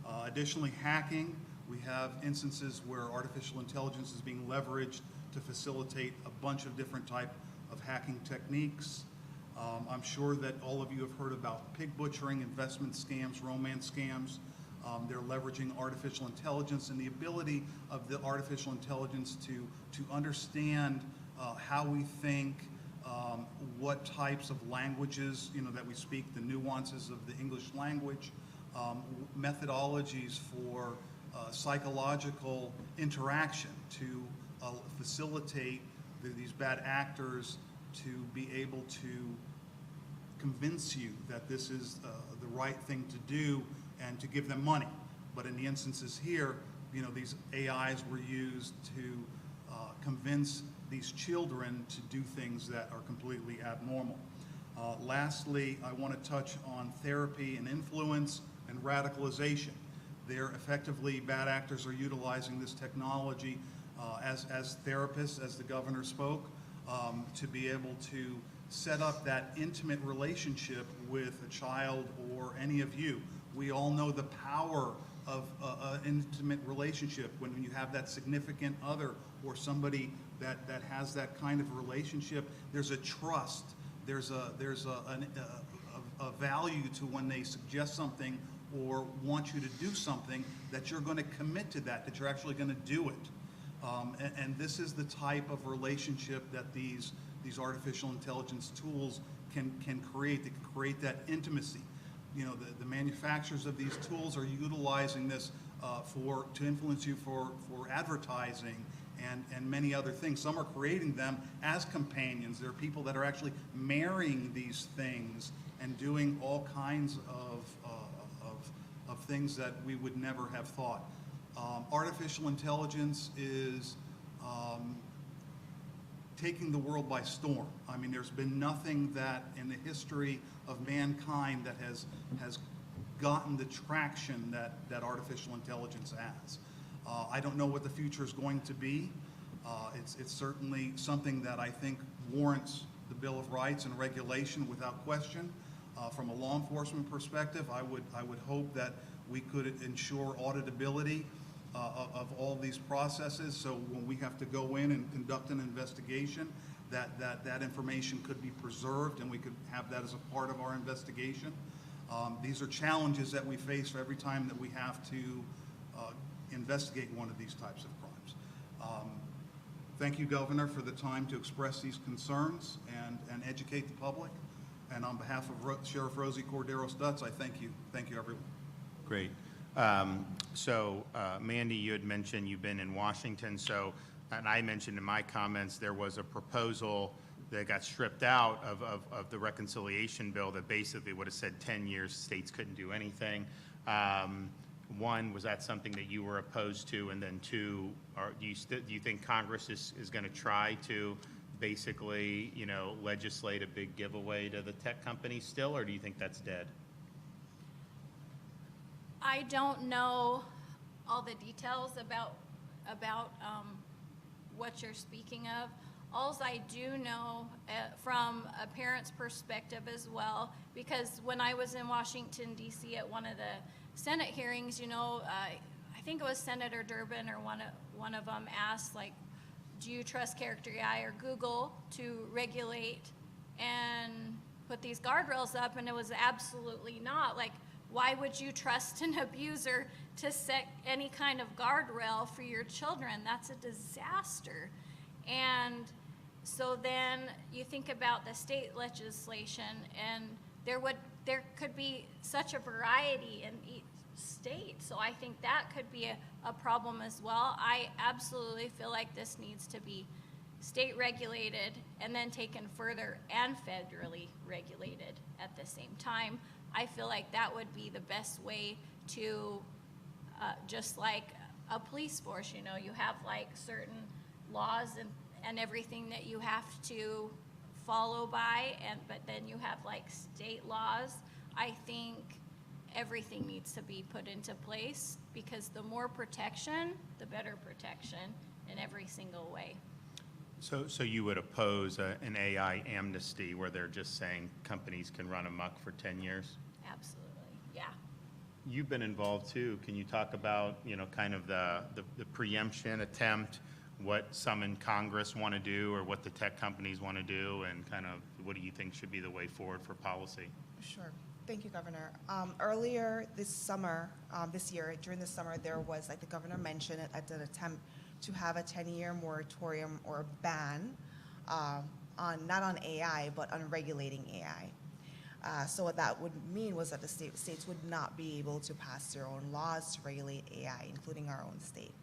Additionally, hacking, we have instances where artificial intelligence is being leveraged to facilitate a bunch of different type of hacking techniques. I'm sure that all of you have heard about pig butchering, investment scams, romance scams. They're leveraging artificial intelligence and the ability of the artificial intelligence to understand how we think, what types of languages, that we speak, the nuances of the English language, methodologies for psychological interaction to facilitate these bad actors to be able to convince you that this is the right thing to do and to give them money. But in the instances here, these AIs were used to convince these children to do things that are completely abnormal. Lastly, I want to touch on therapy and influence and radicalization. They're effectively, bad actors are utilizing this technology as therapists, as the governor spoke, to be able to set up that intimate relationship with a child or any of you. We all know the power of an intimate relationship when you have that significant other or somebody that has that kind of relationship. There's a trust. There's a value to when they suggest something or want you to do something, that you're going to commit to that you're actually going to do it. And this is the type of relationship that these artificial intelligence tools can create. They can create that intimacy. The manufacturers of these tools are utilizing this to influence you for advertising and many other things. Some are creating them as companions. There are people that are actually marrying these things and doing all kinds of things that we would never have thought. Artificial intelligence is taking the world by storm. I mean, there's been nothing that in the history of mankind that has gotten the traction that artificial intelligence has. I don't know what the future is going to be. It's certainly something that I think warrants the Bill of Rights and regulation without question. From a law enforcement perspective, I would hope that we could ensure auditability of all these processes, so when we have to go in and conduct an investigation, that information could be preserved and we could have that as a part of our investigation. These are challenges that we face for every time that we have to investigate one of these types of crimes. Thank you, Governor, for the time to express these concerns and educate the public. And on behalf of Sheriff Rosie Cordero Stutz, I thank you. Thank you, everyone. Great. So, Mandy, you had mentioned you've been in Washington. So, and I mentioned in my comments there was a proposal that got stripped out of the reconciliation bill that basically would have said 10 years states couldn't do anything. One, was that something that you were opposed to? And then two, do you think Congress is going to try to basically, legislate a big giveaway to the tech companies still, or do you think that's dead? I don't know all the details about what you're speaking of. Alls I do know from a parent's perspective as well, because when I was in Washington, D.C. at one of the Senate hearings, I think it was Senator Durbin or one of them asked, like, do you trust Character AI or Google to regulate and put these guardrails up? And it was absolutely not. Like, why would you trust an abuser to set any kind of guardrail for your children? That's a disaster. And so then you think about the state legislation, and there could be such a variety in each state. So I think that could be a problem as well. I absolutely feel like this needs to be state regulated and then taken further and federally regulated at the same time. I feel like that would be the best way to, just like a police force, you have like certain laws and everything that you have to follow by, but then you have like state laws. I think everything needs to be put into place, because the more protection, the better protection in every single way. So you would oppose an AI amnesty where they're just saying companies can run amok for 10 years? Absolutely, yeah. you've been involved too. Can you talk about, kind of the preemption attempt, what some in Congress want to do or what the tech companies want to do, and kind of what do you think should be the way forward for policy? Sure. Thank you, Governor. Earlier this summer, this year, during the summer, there was, like the governor mentioned, an attempt to have a 10-year moratorium or ban not on AI, but on regulating AI. So what that would mean was that the states would not be able to pass their own laws to regulate AI, including our own state.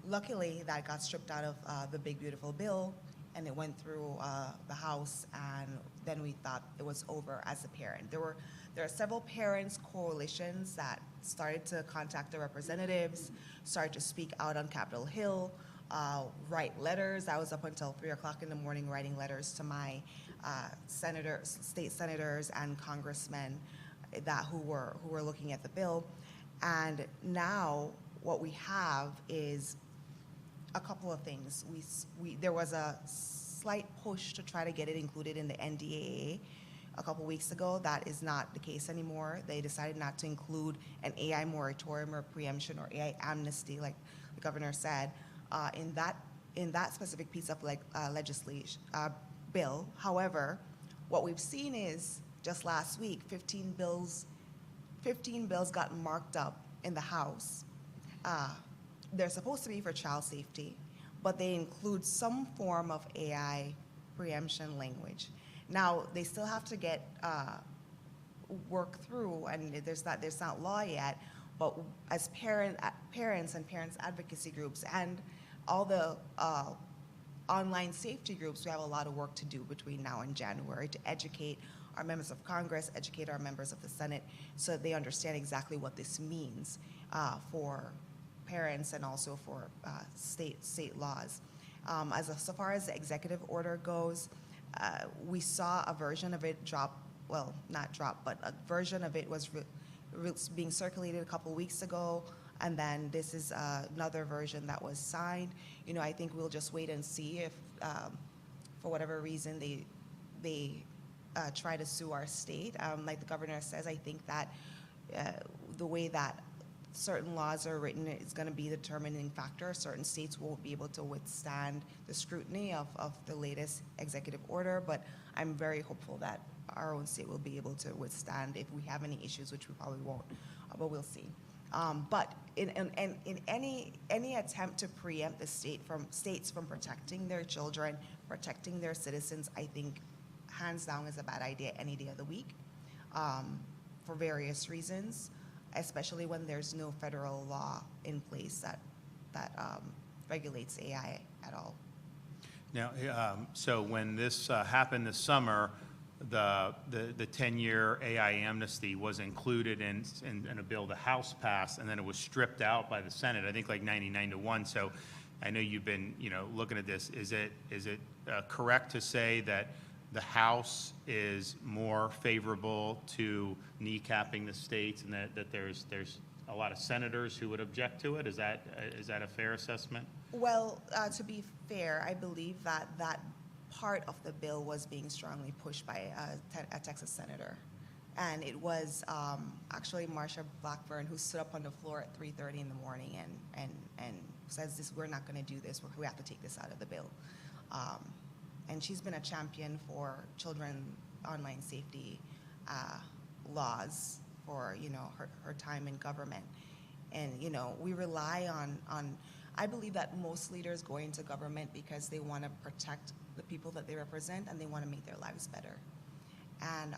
Luckily, that got stripped out of the big, beautiful bill, and it went through the House, and then we thought it was over as a parent. There are several parents' coalitions that started to contact their representatives, started to speak out on Capitol Hill, write letters. I was up until 3 o'clock in the morning writing letters to my state senators and congressmen who were looking at the bill. And now what we have is a couple of things. There was a slight push to try to get it included in the NDAA a couple weeks ago. That is not the case anymore. They decided not to include an AI moratorium or preemption or AI amnesty, like the governor said, in that specific piece of legislation bill. However, what we've seen is just last week, 15 bills got marked up in the House. They're supposed to be for child safety, but they include some form of AI preemption language. Now, they still have to get work through, and there's not law yet, but as parents and parents advocacy groups and all the online safety groups, we have a lot of work to do between now and January to educate our members of Congress, educate our members of the Senate, so that they understand exactly what this means for parents and also for state laws. So far as the executive order goes, we saw a version of it drop, well, not drop, but a version of it was being circulated a couple weeks ago, and then this is another version that was signed. I think we'll just wait and see if, for whatever reason, they try to sue our state. Like the governor says, I think that the way that certain laws are written is going to be the determining factor. Certain states won't be able to withstand the scrutiny of the latest executive order, but I'm very hopeful that our own state will be able to withstand if we have any issues, which we probably won't, but we'll see. But in any attempt to preempt the states from protecting their children, protecting their citizens, I think hands down is a bad idea any day of the week, for various reasons, especially when there's no federal law in place that regulates AI at all. Now, so when this happened this summer, the 10-year AI amnesty was included in a bill the House passed, and then it was stripped out by the Senate, I think like 99-1. So I know you've been, looking at this. Is it correct to say that the House is more favorable to kneecapping the states, and that there's a lot of senators who would object to it? Is that a fair assessment? Well, to be fair, I believe that part of the bill was being strongly pushed by a Texas senator. And it was actually Marsha Blackburn who stood up on the floor at 3:30 in the morning and says, we're not going to do this, we have to take this out of the bill. And she's been a champion for children online safety laws for her time in government. And we rely on I believe that most leaders go into government because they want to protect the people that they represent, and they want to make their lives better. And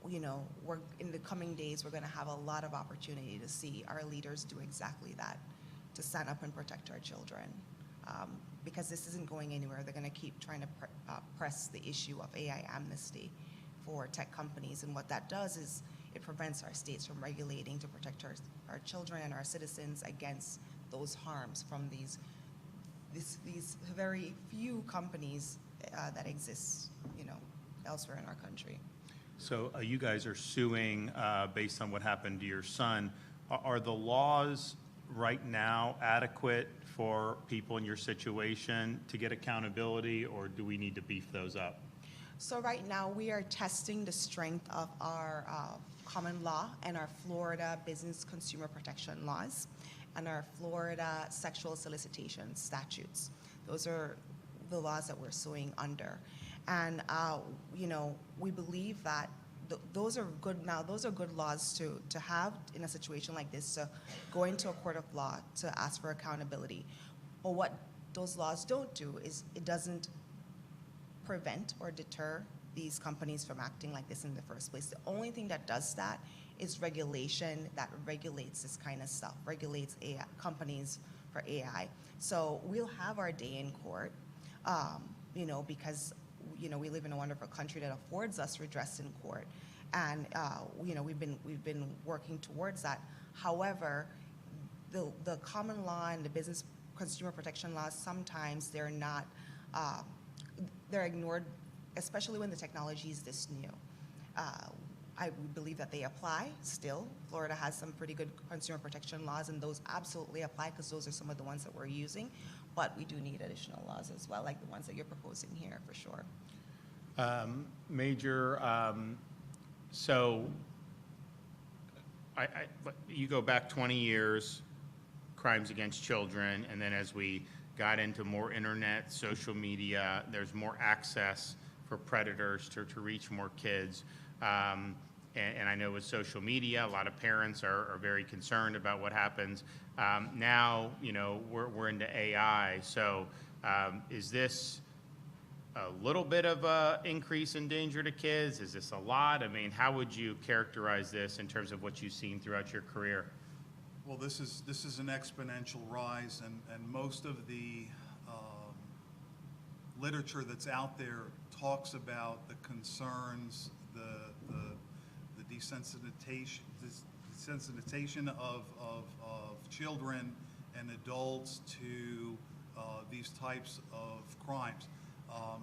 we're in the coming days, we're going to have a lot of opportunity to see our leaders do exactly that, to stand up and protect our children. Because this isn't going anywhere. They're going to keep trying to press the issue of AI amnesty for tech companies. And what that does is it prevents our states from regulating to protect our children and our citizens against those harms from these very few companies that exist, elsewhere in our country. So you guys are suing based on what happened to your son. Are the laws right now adequate for people in your situation to get accountability, or do we need to beef those up? So right now we are testing the strength of our common law and our Florida business consumer protection laws and our Florida sexual solicitation statutes. Those are the laws that we're suing under. And, we believe that those are good. Now, those are good laws to have in a situation like this, to go into a court of law to ask for accountability. But what those laws don't do is it doesn't prevent or deter these companies from acting like this in the first place. The only thing that does that is regulation that regulates this kind of stuff, regulates AI, companies for AI. So we'll have our day in court, because we live in a wonderful country that affords us redress in court, and we've been working towards that. However, the common law and the business consumer protection laws, sometimes they're not, they're ignored, especially when the technology is this new. I believe that they apply still. Florida has some pretty good consumer protection laws, and those absolutely apply because those are some of the ones that we're using. But we do need additional laws as well, like the ones that you're proposing here, for sure. Major, so you go back 20 years, crimes against children, and then as we got into more internet, social media, there's more access for predators to reach more kids. And I know with social media, a lot of parents are very concerned about what happens. Now, we're into AI. So is this a little bit of a increase in danger to kids? Is this a lot? I mean, how would you characterize this in terms of what you've seen throughout your career? Well, this is an exponential rise, and most of the literature that's out there talks about the concerns, the desensitization of children and adults to these types of crimes.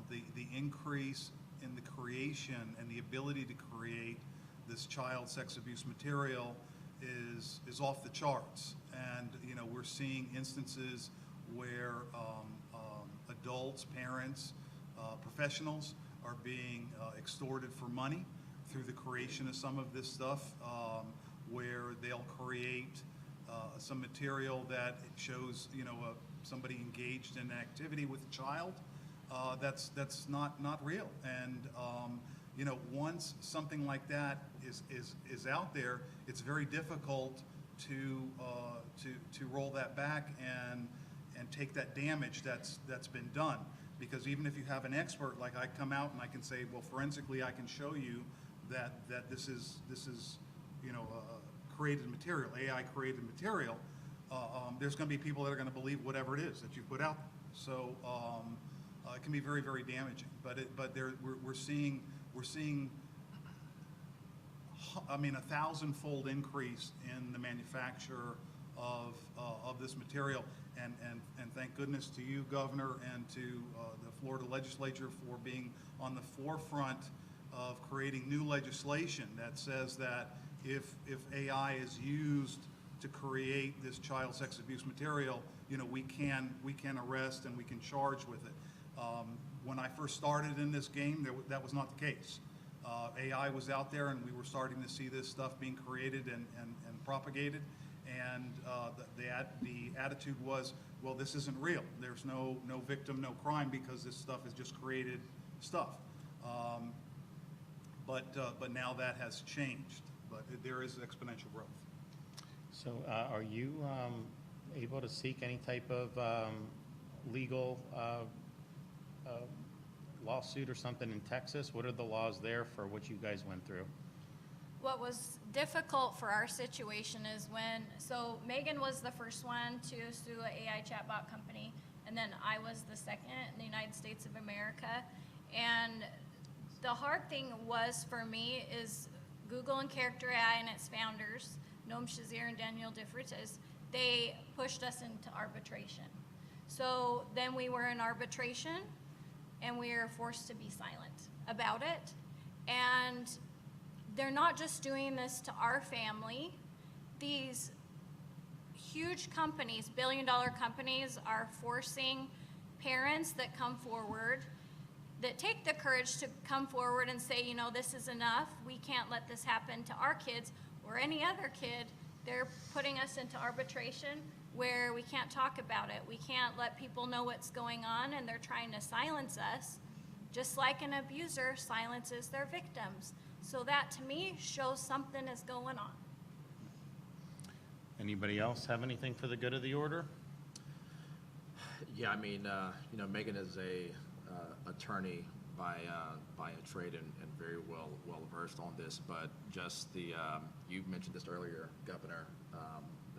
The increase in the creation and the ability to create this child sex abuse material is off the charts. And we're seeing instances where adults, parents, professionals are being extorted for money through the creation of some of this stuff, where they'll create some material that shows somebody engaged in an activity with a child that's not real. And once something like that is out there, it's very difficult to roll that back and take that damage that's been done. Because even if you have an expert, like I come out and I can say, well, forensically, I can show you that this is created material, AI created material. There's going to be people that are going to believe whatever it is that you put out there. So it can be very, very damaging. But we're seeing a 1,000-fold increase in the manufacture of this material. And thank goodness to you, Governor, and to the Florida legislature for being on the forefront of creating new legislation that says that if AI is used to create this child sex abuse material, we can arrest and we can charge with it. When I first started in this game, that was not the case. AI was out there, and we were starting to see this stuff being created and propagated. And the attitude was, well, this isn't real. There's no victim, no crime, because this stuff is just created stuff. But now that has changed. But there is exponential growth. So are you able to seek any type of legal lawsuit or something in Texas? What are the laws there for what you guys went through? What was difficult for our situation is so Megan was the first one to sue an AI chatbot company, and then I was the second in the United States of America. And the hard thing was for me is Google and Character AI and its founders, Noam Shazir and Daniel DeFreitas, they pushed us into arbitration. So then we were in arbitration, and we were forced to be silent about it. And they're not just doing this to our family. These huge companies, billion-dollar companies, are forcing parents that come forward. that take the courage to come forward and say, you know, this is enough. We can't let this happen to our kids or any other kid. They're putting us into arbitration where we can't talk about it. We can't let people know what's going on, and they're trying to silence us, just like an abuser silences their victims. So that, to me, shows something is going on. Anybody else have anything for the good of the order? Yeah, I mean, you know, Megan is a attorney by a trade and very well versed on this, but just the, you mentioned this earlier, Governor,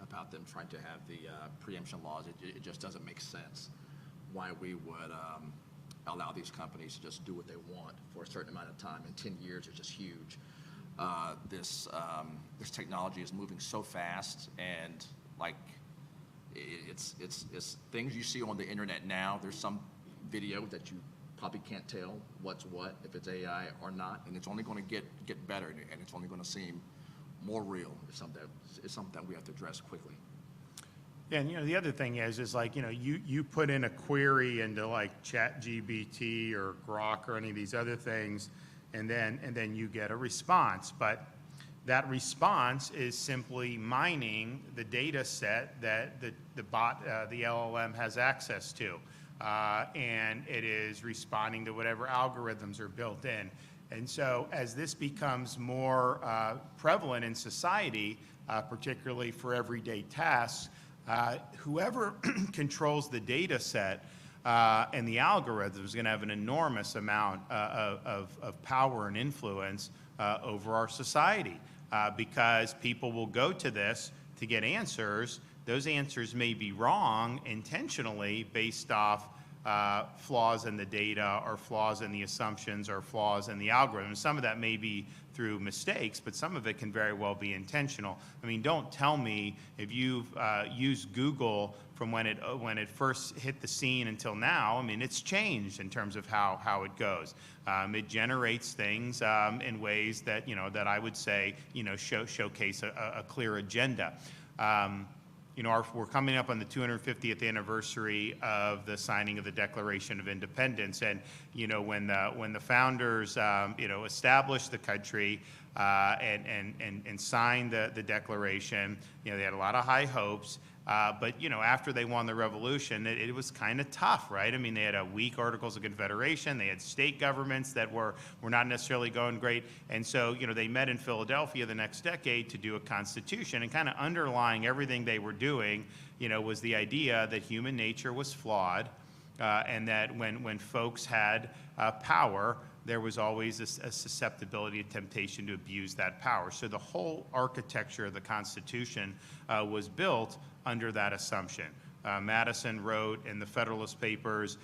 about them trying to have the preemption laws. It just doesn't make sense why we would allow these companies to just do what they want for a certain amount of time, and 10 years is just huge. This technology is moving so fast, and like it's things you see on the internet now. There's some video that you probably can't tell what's what, if it's AI or not, and it's only going to get better, and it's only going to seem more real. It's something that we have to address quickly. Yeah, and you know, the other thing is like, you know, you put in a query into like ChatGPT or Grok or any of these other things, and then you get a response. But that response is simply mining the data set that the bot, the LLM has access to. And it is responding to whatever algorithms are built in. And so as this becomes more prevalent in society, particularly for everyday tasks, whoever controls the data set and the algorithm is going to have an enormous amount of power and influence over our society, because people will go to this to get answers. Those answers may be wrong intentionally based off flaws in the data or flaws in the assumptions or flaws in the algorithm. Some of that may be through mistakes, but some of it can very well be intentional. I mean, don't tell me if you've used Google from when it first hit the scene until now. I mean, it's changed in terms of how it goes. It generates things in ways that, you know, that I would say, you know, showcase a clear agenda. You know, we're coming up on the 250th anniversary of the signing of the Declaration of Independence, and you know, when the founders, you know, established the country and signed the Declaration, you know, they had a lot of high hopes. But you know, after they won the revolution, it was kind of tough, right? I mean, they had weak Articles of Confederation. They had state governments that were not necessarily going great. And so, you know, they met in Philadelphia the next decade to do a constitution, and kind of underlying everything they were doing, you know, was the idea that human nature was flawed, and that when folks had power, there was always a susceptibility and temptation to abuse that power. So the whole architecture of the Constitution was built under that assumption. Madison wrote in the Federalist Papers,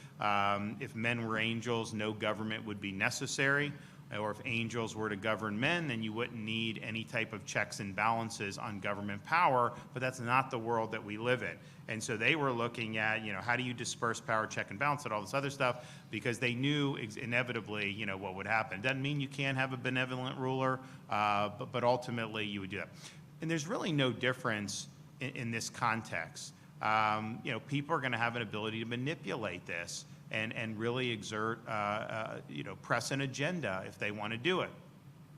if men were angels, no government would be necessary. Or if angels were to govern men, then you wouldn't need any type of checks and balances on government power, but that's not the world that we live in. And so they were looking at, you know, how do you disperse power, check and balance, and all this other stuff, because they knew inevitably, you know, what would happen. Doesn't mean you can't have a benevolent ruler, but ultimately you would do that. And there's really no difference in this context. You know, people are going to have an ability to manipulate this and really exert, you know, press an agenda if they want to do it.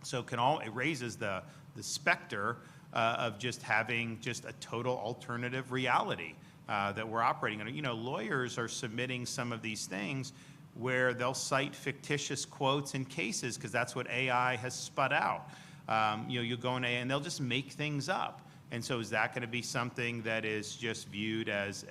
So it raises the specter of just having just a total alternative reality that we're operating under. You know, lawyers are submitting some of these things where they'll cite fictitious quotes and cases because that's what AI has sput out. You know, you'll go in AI and they'll just make things up. And so is that going to be something that is just viewed as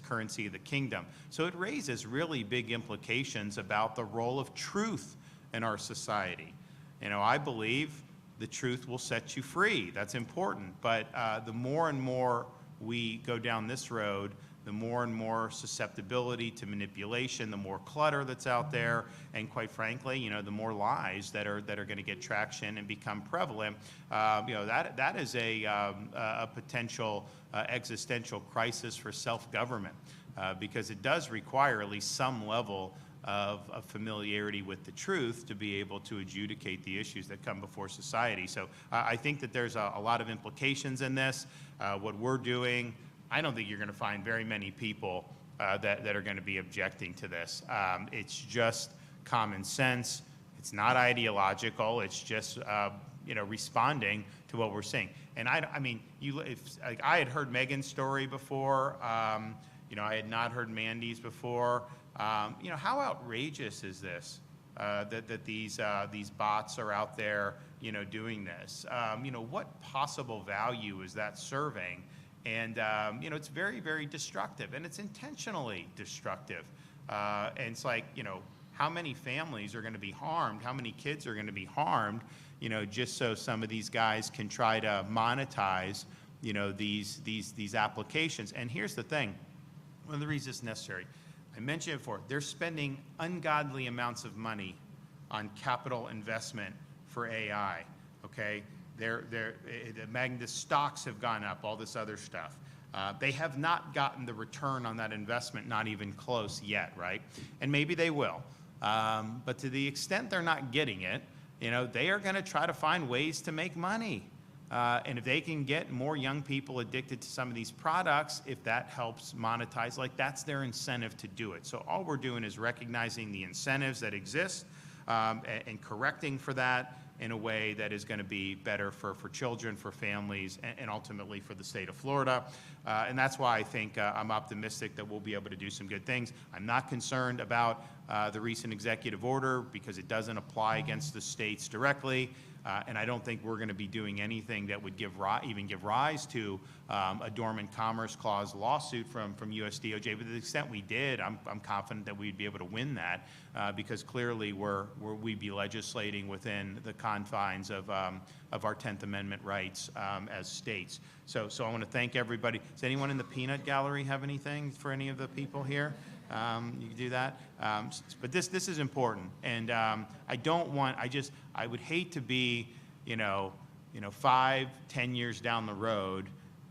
currency of the kingdom? So it raises really big implications about the role of truth in our society. You know, I believe the truth will set you free. That's important. But the more and more we go down this road, the more and more susceptibility to manipulation, the more clutter that's out there, and quite frankly, you know, the more lies that are going to get traction and become prevalent. You know, that is a potential existential crisis for self-government, because it does require at least some level of familiarity with the truth to be able to adjudicate the issues that come before society. So I think that there's a lot of implications in this. What we're doing, I don't think you're going to find very many people that are going to be objecting to this. It's just common sense. It's not ideological. It's just, responding to what we're seeing. And I mean, like, I had heard Megan's story before. I had not heard Mandy's before. How outrageous is this? That these bots are out there, doing this. What possible value is that serving? And it's very, very destructive, and it's intentionally destructive. And it's like, how many families are going to be harmed? How many kids are going to be harmed? Just so some of these guys can try to monetize, these applications. And here's the thing: one of the reasons it's necessary, I mentioned it before, they're spending ungodly amounts of money on capital investment for AI. Okay, the stocks have gone up, all this other stuff. They have not gotten the return on that investment, not even close yet, right? And maybe they will. But to the extent they're not getting it, they are going to try to find ways to make money. And if they can get more young people addicted to some of these products, if that helps monetize, like, that's their incentive to do it. So all we're doing is recognizing the incentives that exist and correcting for that in a way that is going to be better for children, for families, and ultimately for the state of Florida. And that's why I think I'm optimistic that we'll be able to do some good things. I'm not concerned about the recent executive order because it doesn't apply against the states directly. And I don't think we're going to be doing anything that would even give rise to a dormant commerce clause lawsuit from US DOJ. But to the extent we did, I'm confident that we'd be able to win that because clearly we'd be legislating within the confines of our 10th Amendment rights as states. So I want to thank everybody. Does anyone in the peanut gallery have anything for any of the people here? You can do that. But this is important. And I would hate to be, 5, 10 years down the road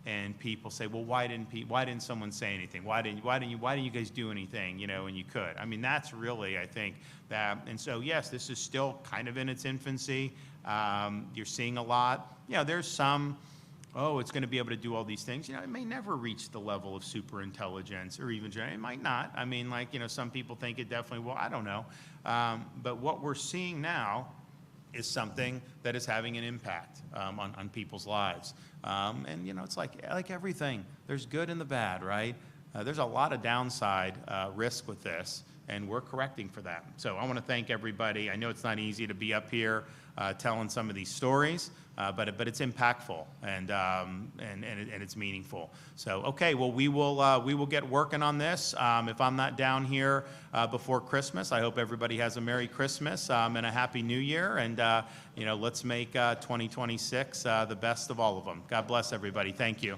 and people say, well, why didn't someone say anything? Why didn't you guys do anything, when you could? I mean, that's really, I think, that, and so, yes, this is still kind of in its infancy. You're seeing a lot. There's some, it's going to be able to do all these things. It may never reach the level of super intelligence or even, it might not. I mean, some people think it definitely will. I don't know. But what we're seeing now is something that is having an impact on people's lives. And, it's like everything. There's good and the bad, right? There's a lot of downside risk with this, and we're correcting for that. So I want to thank everybody. I know it's not easy to be up here telling some of these stories, but it's impactful and it's meaningful. So okay, well we will get working on this. If I'm not down here before Christmas, I hope everybody has a Merry Christmas and a Happy New Year. And let's make 2026 the best of all of them. God bless everybody. Thank you.